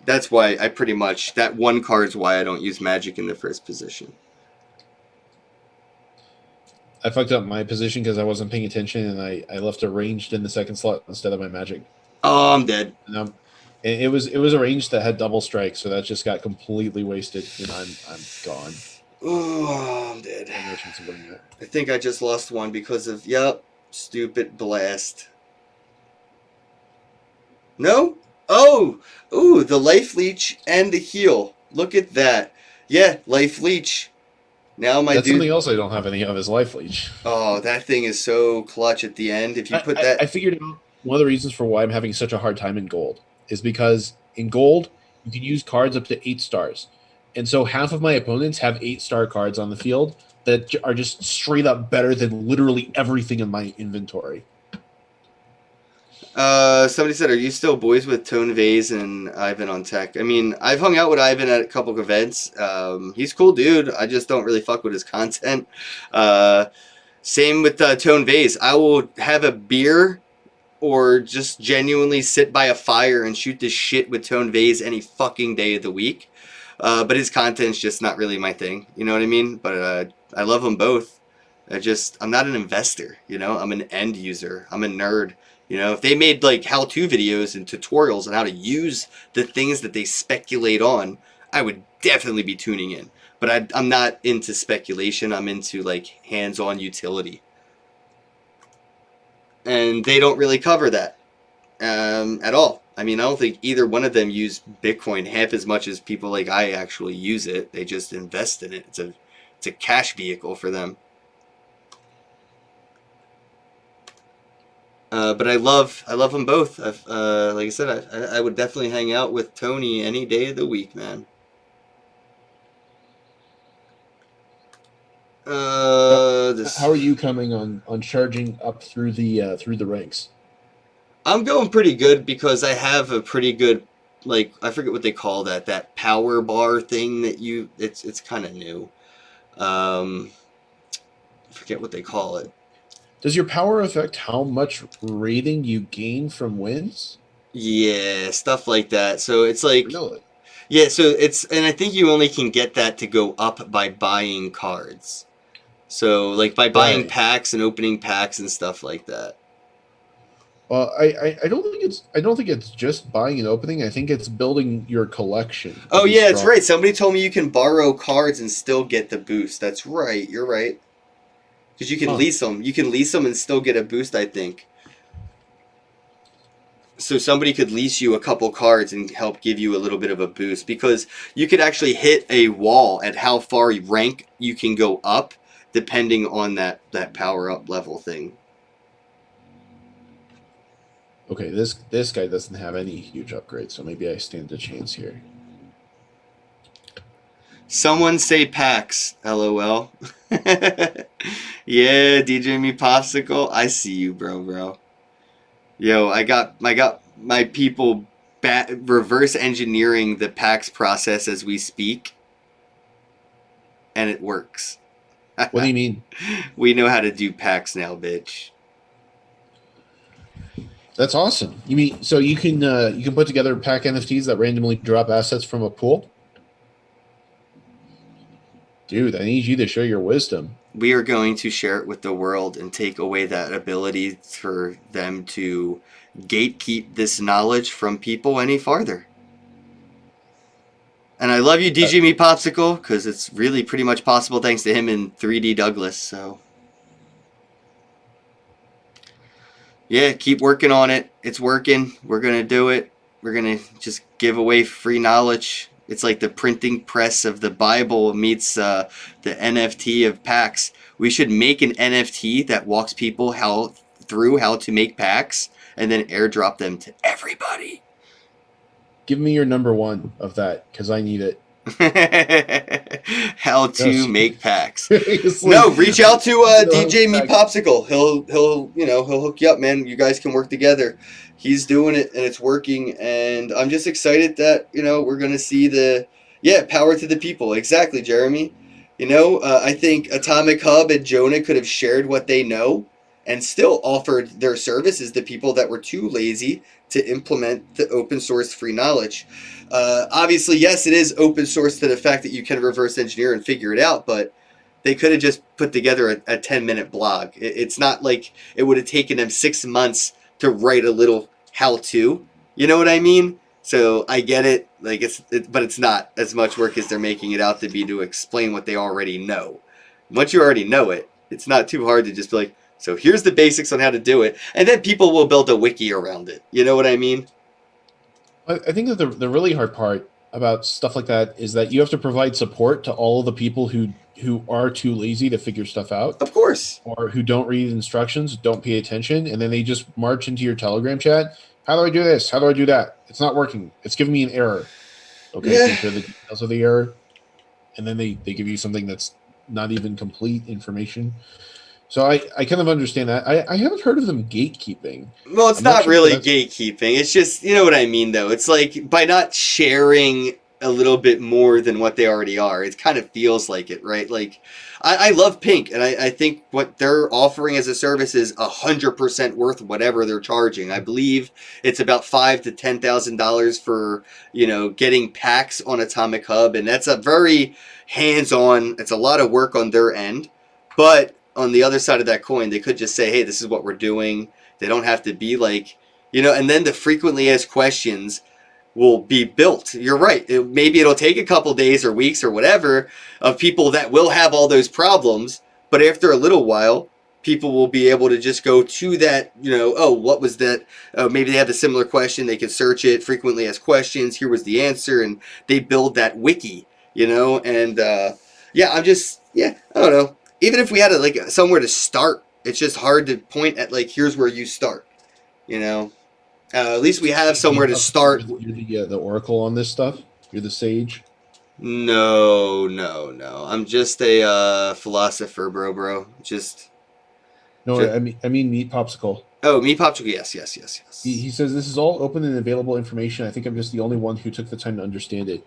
That's why I pretty much... That one card's why I don't use magic in the first position. I fucked up my position because I wasn't paying attention, and I left a ranged in the second slot instead of my magic. Oh, I'm dead. And it was a range that had double strike, so that just got completely wasted, and I'm gone. Oh, I'm dead. I think I just lost one because of, yep, stupid blast. No? Oh! Ooh, the life leech and the heal. Look at that. Yeah, life leech. Now my That's dude... something else I don't have any of is life leech. Oh, that thing is so clutch at the end. If you put that... I figured out one of the reasons for why I'm having such a hard time in gold is because in gold, you can use cards up to 8 stars. And so half of my opponents have 8-star cards on the field that are just straight up better than literally everything in my inventory. Somebody said, are you still boys with Tone Vase and Ivan on tech? I mean, I've hung out with Ivan at a couple of events. He's a cool dude. I just don't really fuck with his content. Same with Tone Vase. I will have a beer or just genuinely sit by a fire and shoot this shit with Tone Vase any fucking day of the week. But his content's just not really my thing. You know what I mean? But I love them both. I'm not an investor, you know? I'm an end user. I'm a nerd. You know, if they made like how-to videos and tutorials on how to use the things that they speculate on, I would definitely be tuning in. But I'm not into speculation. I'm into like hands-on utility. And they don't really cover that at all. I mean, I don't think either one of them use Bitcoin half as much as people like I actually use it. They just invest in it. It's a cash vehicle for them. But I love them both. Like I said, I would definitely hang out with Tony any day of the week, man. How are you coming on charging up through the ranks? I'm going pretty good because I have a pretty good, like, I forget what they call that power bar thing that it's kind of new. I forget what they call it. Does your power affect how much rating you gain from wins? Yeah, stuff like that. So it's like, Really? Yeah, so and I think you only can get that to go up by buying cards. So like by buying packs and opening packs and stuff like that. Well, I don't think it's just buying and opening. I think it's building your collection. Oh yeah, that's right. Somebody told me you can borrow cards and still get the boost. That's right. You're right. Because you can lease them. You can lease them and still get a boost, I think. So somebody could lease you a couple cards and help give you a little bit of a boost. Because you could actually hit a wall at how far rank you can go up, depending on that power-up level thing. Okay, this guy doesn't have any huge upgrades, so maybe I stand a chance here. Someone say PAX, LOL. Yeah, DJ Me Popsicle. I see you, bro. Yo, I got my people reverse engineering the PAX process as we speak. And it works. What do you mean? We know how to do PAX now, bitch. That's awesome. You mean so you can put together pack NFTs that randomly drop assets from a pool? Dude, I need you to show your wisdom. We are going to share it with the world and take away that ability for them to gatekeep this knowledge from people any farther. And I love you, DJ Me Popsicle, because it's really pretty much possible thanks to him and 3D Douglas, so... Yeah, keep working on it. It's working. We're going to do it. We're going to just give away free knowledge. It's like the printing press of the Bible meets the NFT of packs. We should make an NFT that walks people through how to make packs and then airdrop them to everybody. Give me your number one of that, because I need it. How to make packs. No, reach out to DJ Me Popsicle. He'll hook you up, man. You guys can work together. He's doing it and it's working, and I'm just excited that we're gonna see power to the people. Exactly, Jeremy. I think Atomic Hub and Jonah could have shared what they know and still offered their services to people that were too lazy to implement the open source free knowledge. Obviously, yes, it is open source to the fact that you can reverse engineer and figure it out, but they could have just put together a 10-minute blog. It's not like it would have taken them 6 months to write a little how-to. You know what I mean? So I get it, like but it's not as much work as they're making it out to be to explain what they already know. Once you already know it, it's not too hard to just be like, so here's the basics on how to do it, and then people will build a wiki around it. You know what I mean? I think that the really hard part about stuff like that is that you have to provide support to all of the people who are too lazy to figure stuff out, Of course. or who don't read instructions, don't pay attention, and then they just march into your Telegram chat. How do I do this? How do I do that? It's not working. It's giving me an error. Okay, Yeah. can you share the details of the error? And then they give you something that's not even complete information. So I kind of understand that. I haven't heard of them gatekeeping. Well, it's I'm not not sure really that's- gatekeeping. It's just, you know what I mean, though. It's like by not sharing a little bit more than what they already are, it kind of feels like it, right? Like, I love Pink, and I think what they're offering as a service is 100% worth whatever they're charging. I believe it's about $5,000 to $10,000 for, getting packs on Atomic Hub, and that's a very hands-on. It's a lot of work on their end, but on the other side of that coin, they could just say, hey, this is what we're doing. They don't have to be like, and then the frequently asked questions will be built. You're right. Maybe it'll take a couple days or weeks or whatever of people that will have all those problems. But after a little while, people will be able to just go to that, oh, what was that? Maybe they have a similar question. They can search it, frequently asked questions. Here was the answer. And they build that wiki, and I don't know. Even if we had somewhere to start, it's just hard to point at here's where you start, at least we have somewhere to start. You're the oracle on this stuff. You're the sage. No. I'm just a philosopher, bro. I mean meat popsicle. Oh, me popsicle. Yes. He says this is all open and available information. I think I'm just the only one who took the time to understand it.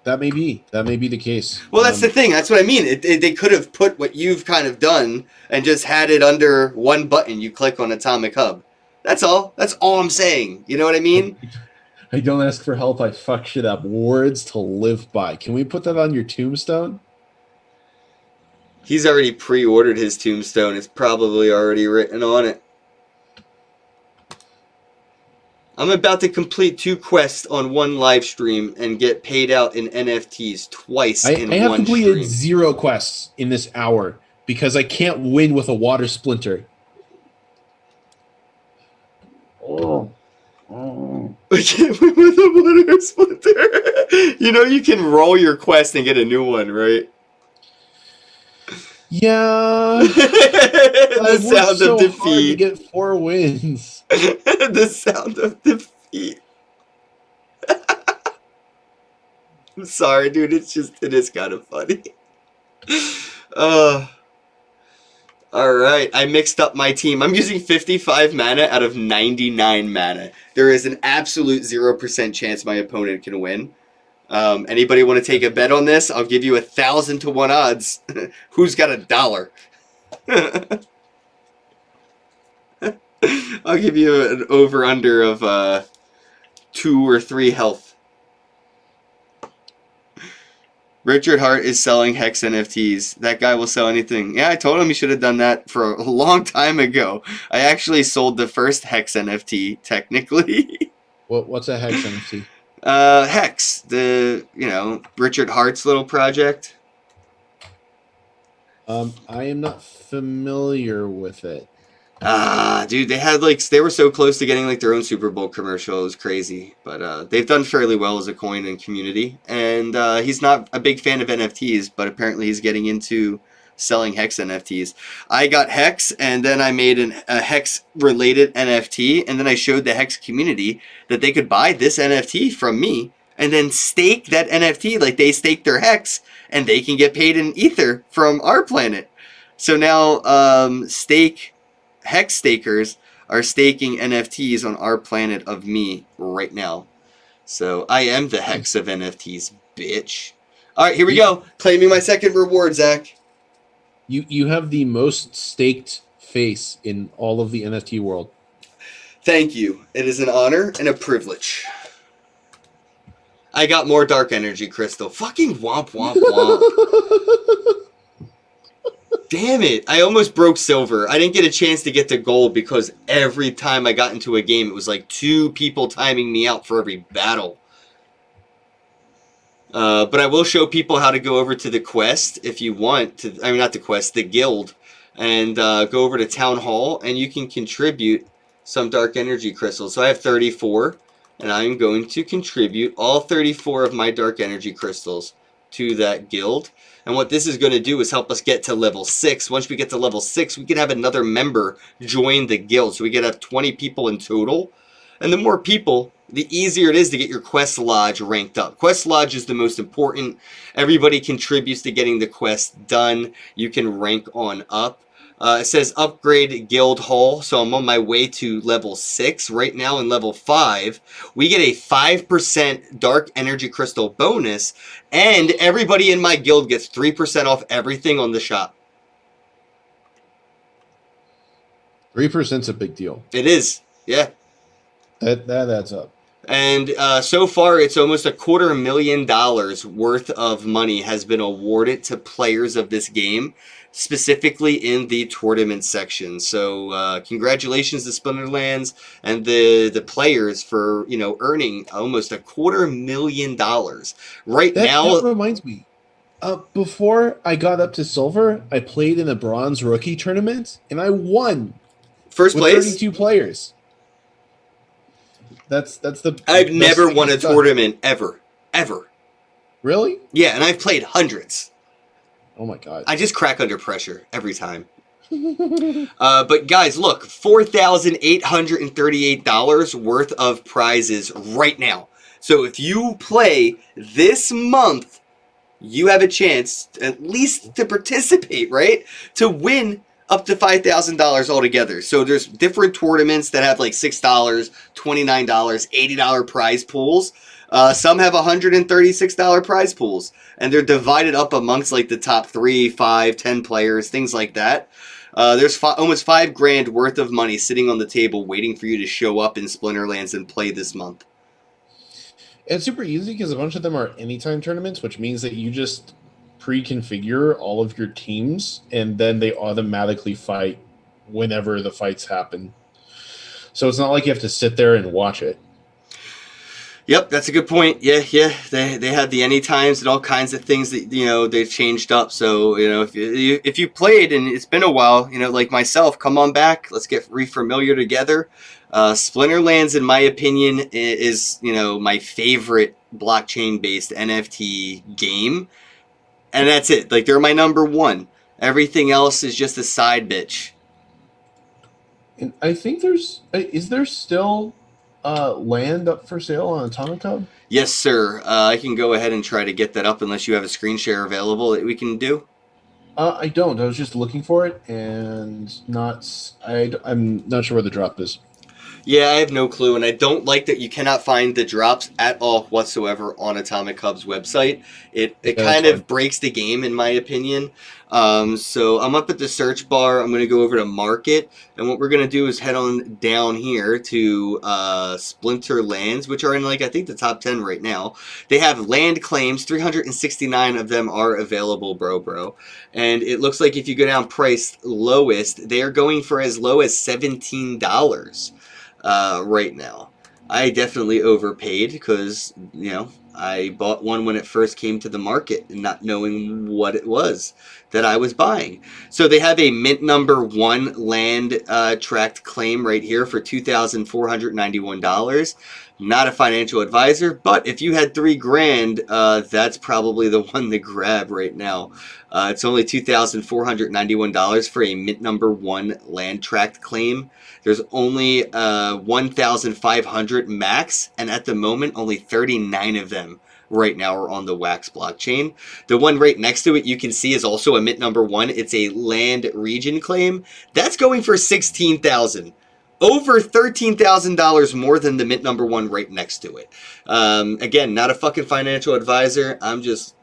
That may be the case. Well, that's the thing. That's what I mean. They could have put what you've kind of done and just had it under one button. You click on Atomic Hub. That's all. That's all I'm saying. You know what I mean? I don't ask for help. I fuck shit up. Words to live by. Can we put that on your tombstone? He's already pre-ordered his tombstone. It's probably already written on it. I'm about to complete 2 quests on one live stream and get paid out in NFTs twice in one stream. I have completed 0 quests in this hour because I can't win with a water splinter. I can't win with a water splinter. You can roll your quest and get a new one, right? Yeah. The sound of defeat. Hard to get 4 wins. The sound of defeat. I'm sorry, dude. It is kind of funny. All right. I mixed up my team. I'm using 55 mana out of 99 mana. There is an absolute 0% chance my opponent can win. Anybody want to take a bet on this? I'll give you 1,000 to 1 odds. Who's got $1? I'll give you an over-under of 2 or 3 health. Richard Hart is selling Hex NFTs. That guy will sell anything. Yeah, I told him he should have done that for a long time ago. I actually sold the first Hex NFT, technically. What's a Hex NFT? Hex, Richard Hart's little project. I am not familiar with it. Dude, they were so close to getting their own Super Bowl commercial. It was crazy, but they've done fairly well as a coin and community. And he's not a big fan of NFTs, but apparently he's getting into selling Hex NFTs. I got Hex, and then I made a Hex related NFT, and then I showed the Hex community that they could buy this NFT from me and then stake that NFT like they stake their Hex, and they can get paid in Ether from our planet. So now Hex stakers are staking NFTs on our planet of me right now. So I am the Hex of NFTs, bitch. All right, here we go. Claiming my second reward, Zach. You have the most staked face in all of the NFT world. Thank you. It is an honor and a privilege. I got more dark energy crystal. Fucking womp womp womp. Damn it. I almost broke silver. I didn't get a chance to get to gold because every time I got into a game, it was like 2 people timing me out for every battle. But I will show people how to go over to the quest if you want to. I mean, not the quest, the guild. And go over to Town Hall and you can contribute some dark energy crystals. So I have 34. And I'm going to contribute all 34 of my dark energy crystals to that guild. And what this is going to do is help us get to level 6. Once we get to level 6, we can have another member join the guild. So we can have 20 people in total. And the more people, the easier it is to get your quest lodge ranked up. Quest lodge is the most important. Everybody contributes to getting the quest done. You can rank on up. It says upgrade guild hall, so I'm on my way to level 6. Right now in level 5, we get a 5% dark energy crystal bonus, and everybody in my guild gets 3% off everything on the shop. 3%'s a big deal. It is, yeah. That adds up. And so far, it's almost $250,000 worth of money has been awarded to players of this game, specifically in the tournament section. So congratulations to Splinterlands and the players for, you know, earning almost $250,000. Right now, that reminds me. Before I got up to silver, I played in a bronze rookie tournament and I won. First with place. 32 players. That's the. I've never won a tournament ever. Really? Yeah, and I've played hundreds. Oh my god. I just crack under pressure every time. But guys, look, $4,838 worth of prizes right now. So if you play this month, you have a chance at least to participate, right? To win up to $5,000 altogether. So there's different tournaments that have like $6, $29, $80 prize pools. Some have $136 prize pools, and they're divided up amongst like the top 3, 5, 10 players, things like that. There's almost $5,000 worth of money sitting on the table waiting for you to show up in Splinterlands and play this month. It's super easy because a bunch of them are anytime tournaments, which means that you just pre-configure all of your teams and then they automatically fight whenever the fights happen. So it's not like you have to sit there and watch it. Yep, that's a good point. Yeah. They had the any times and all kinds of things that, you know, they've changed up. So, you know, if you played and it's been a while, you know, like myself, come on back. Let's get re-familiar together. Splinterlands, in my opinion, is, you know, my favorite blockchain-based NFT game. And that's it. Like, they're my number one. Everything else is just a side bitch. And I think is there still land up for sale on Atomic Hub? Yes, sir. I can go ahead and try to get that up unless you have a screen share available that we can do. I don't. I was just looking for it and I'm not sure where the drop is. Yeah, I have no clue, and I don't like that you cannot find the drops at all whatsoever on Atomic Hub's website. It kind of breaks the game, in my opinion. So I'm up at the search bar. I'm going to go over to Market, and what we're going to do is head on down here to Splinterlands, which are in, like, I think the top 10 right now. They have land claims. 369 of them are available, bro. And it looks like if you go down price lowest, they are going for as low as $17. Right now. I definitely overpaid because, you know, I bought one when it first came to the market and not knowing what it was that I was buying. So they have a mint number 1 land tracked claim right here for $2,491. Not a financial advisor, but if you had $3,000, that's probably the one to grab right now. It's only $2,491 for a mint number 1 land tracked claim. There's only 1,500 max, and at the moment, only 39 of them right now are on the Wax blockchain. The one right next to it you can see is also a mint number 1. It's a land region claim. That's going for $16,000. Over $13,000 more than the mint number 1 right next to it. Again, not a fucking financial advisor. I'm just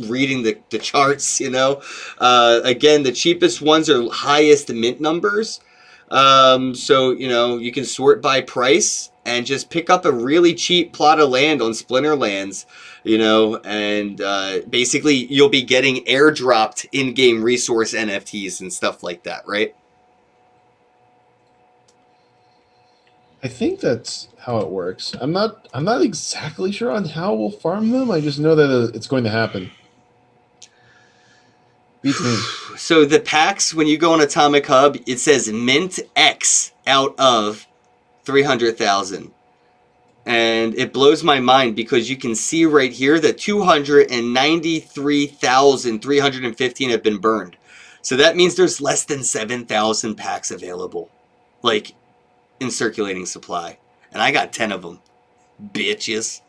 reading the charts, you know. Again, the cheapest ones are highest mint numbers. So, you know, you can sort by price and just pick up a really cheap plot of land on Splinterlands, you know, and basically you'll be getting airdropped in-game resource NFTs and stuff like that, right? I think that's how it works. I'm not exactly sure on how we'll farm them. I just know that it's going to happen. Beats me. So the packs, when you go on Atomic Hub, it says mint X out of 300,000. And it blows my mind because you can see right here that 293,315 have been burned. So that means there's less than 7,000 packs available, like, in circulating supply. And I got 10 of them. Bitches.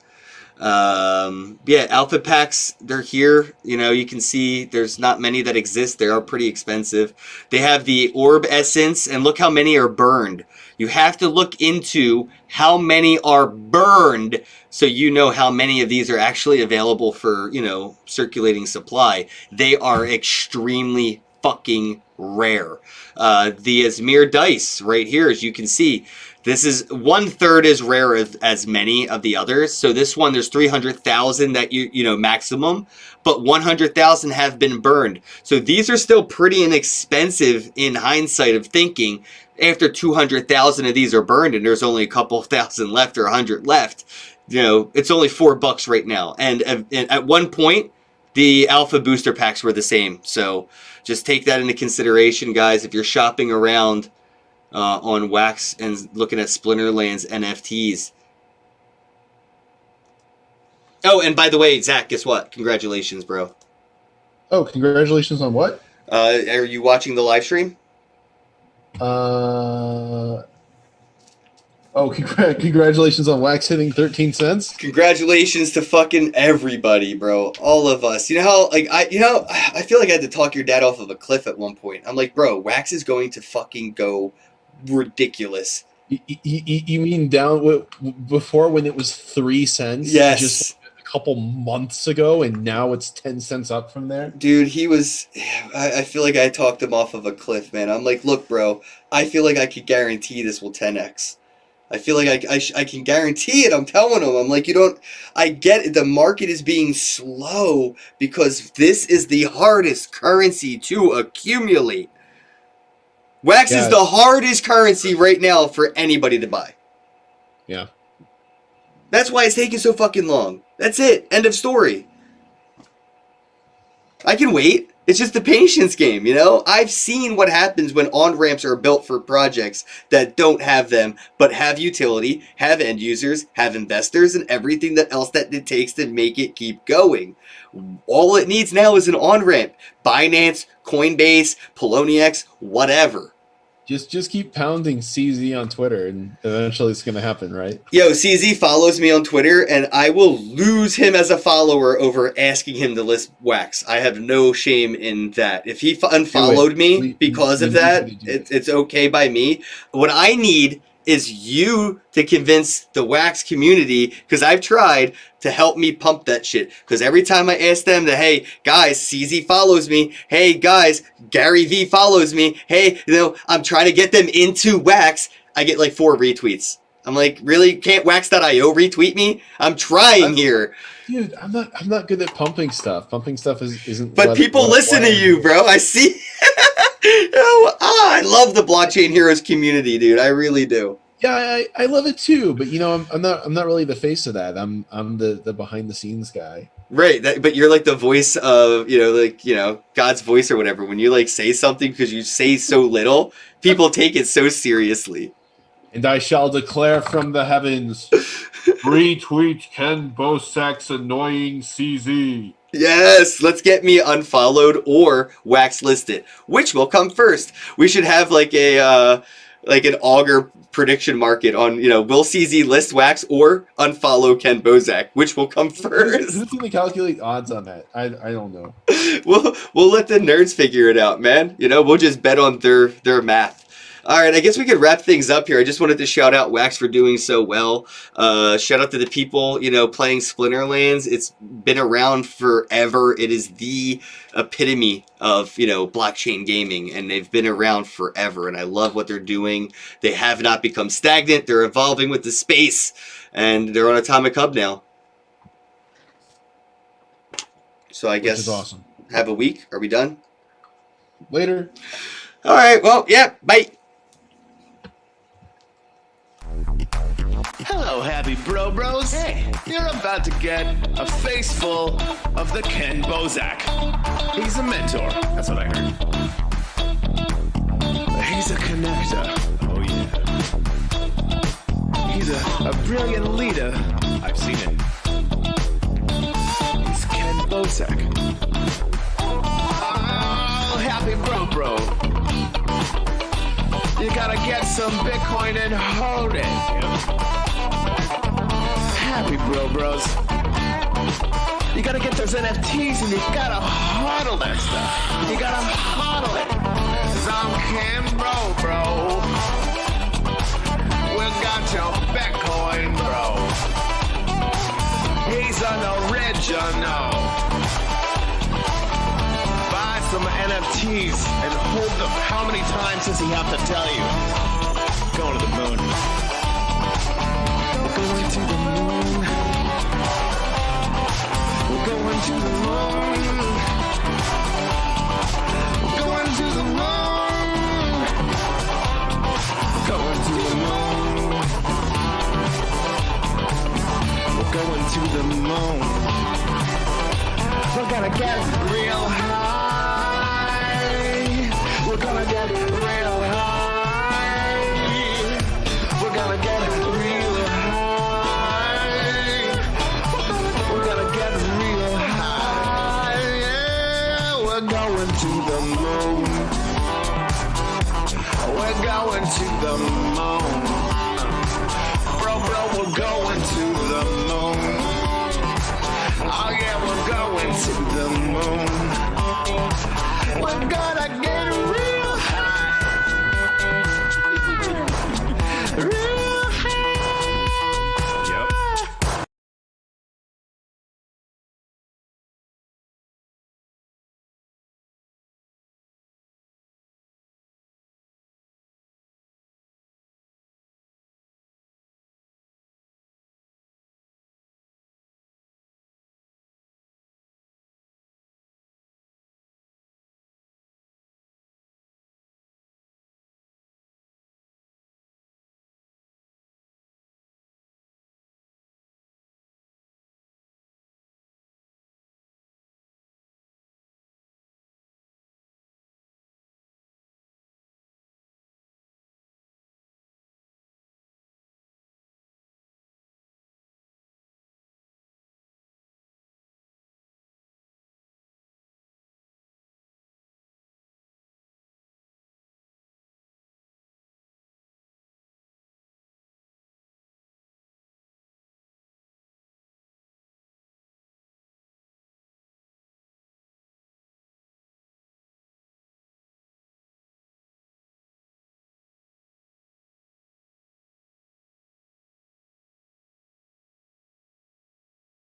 Yeah, alpha packs, they're here. You know, you can see there's not many that exist. They are pretty expensive. They have the orb essence, and look how many are burned. You have to look into how many are burned so you know how many of these are actually available for, you know, circulating supply. They are extremely fucking rare. The Asmir dice right here, as you can see, this is 1/3 as rare as many of the others. So this one, there's 300,000 that you know maximum, but 100,000 have been burned. So these are still pretty inexpensive in hindsight of thinking. After 200,000 of these are burned and there's only a couple thousand left or 100 left, you know, it's only $4 right now. And at one point, the alpha booster packs were the same. So just take that into consideration, guys. If you're shopping around on Wax and looking at Splinterlands NFTs. Oh, and by the way, Zach, guess what? Congratulations, bro. Oh, congratulations on what? Are you watching the live stream? Congratulations on Wax hitting 13 cents. Congratulations to fucking everybody, bro. All of us. You know how, like, I feel like I had to talk your dad off of a cliff at one point. I'm like, bro, Wax is going to fucking go ridiculous. You mean down before when it was 3 cents? Yes. Just a couple months ago, and now it's 10 cents up from there? Dude, he was... I feel like I talked him off of a cliff, man. I'm like, look, bro, I feel like I could guarantee this will 10x. I feel like I can guarantee it. I'm telling him. I'm like, you don't... I get it. The market is being slow because this is the hardest currency to accumulate. Wax is the hardest currency right now for anybody to buy. Yeah. That's why it's taking so fucking long. That's it. End of story. I can wait. It's just the patience game, you know? I've seen what happens when on-ramps are built for projects that don't have them, but have utility, have end users, have investors, and everything that else that it takes to make it keep going. All it needs now is an on-ramp. Binance, Coinbase, Poloniex, whatever. Just keep pounding CZ on Twitter, and eventually it's going to happen, right? Yo, CZ follows me on Twitter, and I will lose him as a follower over asking him to list Wax. I have no shame in that. If he unfollowed me because of that, it's okay by me. What I need is you to convince the Wax community, because I've tried, to help me pump that shit. Because every time I ask them that, hey, guys, CZ follows me. Hey, guys, Gary V follows me. Hey, you know, I'm trying to get them into Wax. I get like 4 retweets. I'm like, really? Can't Wax.io retweet me? I'm trying here. Dude, I'm not good at pumping stuff. Pumping stuff isn't... But people listen to you, bro. I see... I love the Blockchain Heroes community, dude. I really do. Yeah, I love it too. But you know, I'm not really the face of that. I'm the behind the scenes guy. Right, but you're like the voice of, you know, like, you know, God's voice or whatever. When you like say something because you say so little, people take it so seriously. And I shall declare from the heavens, retweet Ken Bosek's annoying CZ. Yes, let's get me unfollowed or Wax listed. Which will come first? We should have like a like an augur prediction market on, you know, will CZ list Wax or unfollow Ken Bozak? Which will come first? Who's going to calculate odds on that? I don't know. We'll let the nerds figure it out, man. You know, we'll just bet on their math. All right, I guess we could wrap things up here. I just wanted to shout out Wax for doing so well. Shout out to the people, playing Splinterlands. It's been around forever. It is the epitome of, blockchain gaming, and they've been around forever, and I love what they're doing. They have not become stagnant. They're evolving with the space, and they're on Atomic Hub now. So I guess Which is awesome. Have a week. Are we done? Later. All right, well, yeah, bye. Hello, happy bros. Hey, you're about to get a face full of the Ken Bozak. He's a mentor. That's what I heard. He's a connector. Oh, yeah. He's a brilliant leader. I've seen it. He's Ken Bozak. Oh, happy bro. You gotta get some Bitcoin and hold it. Happy bros. You gotta get those NFTs and you gotta hodl that stuff. You gotta hodl it. 'Cause I'm Ken bro. We got your Bitcoin, bro. He's an original. Buy some NFTs and hold them. How many times does he have to tell you? Going to the moon. We're going to the moon. We're going to the moon. We're going to the moon. We're going to the moon. We're going to the moon. We're gonna get real high. We're gonna get real high. We're gonna get real high. We're gonna get real high. Yeah, we're going to the moon. We're going to the moon. Bro, we're going to the moon. Oh yeah, we're going to the moon. We're gonna get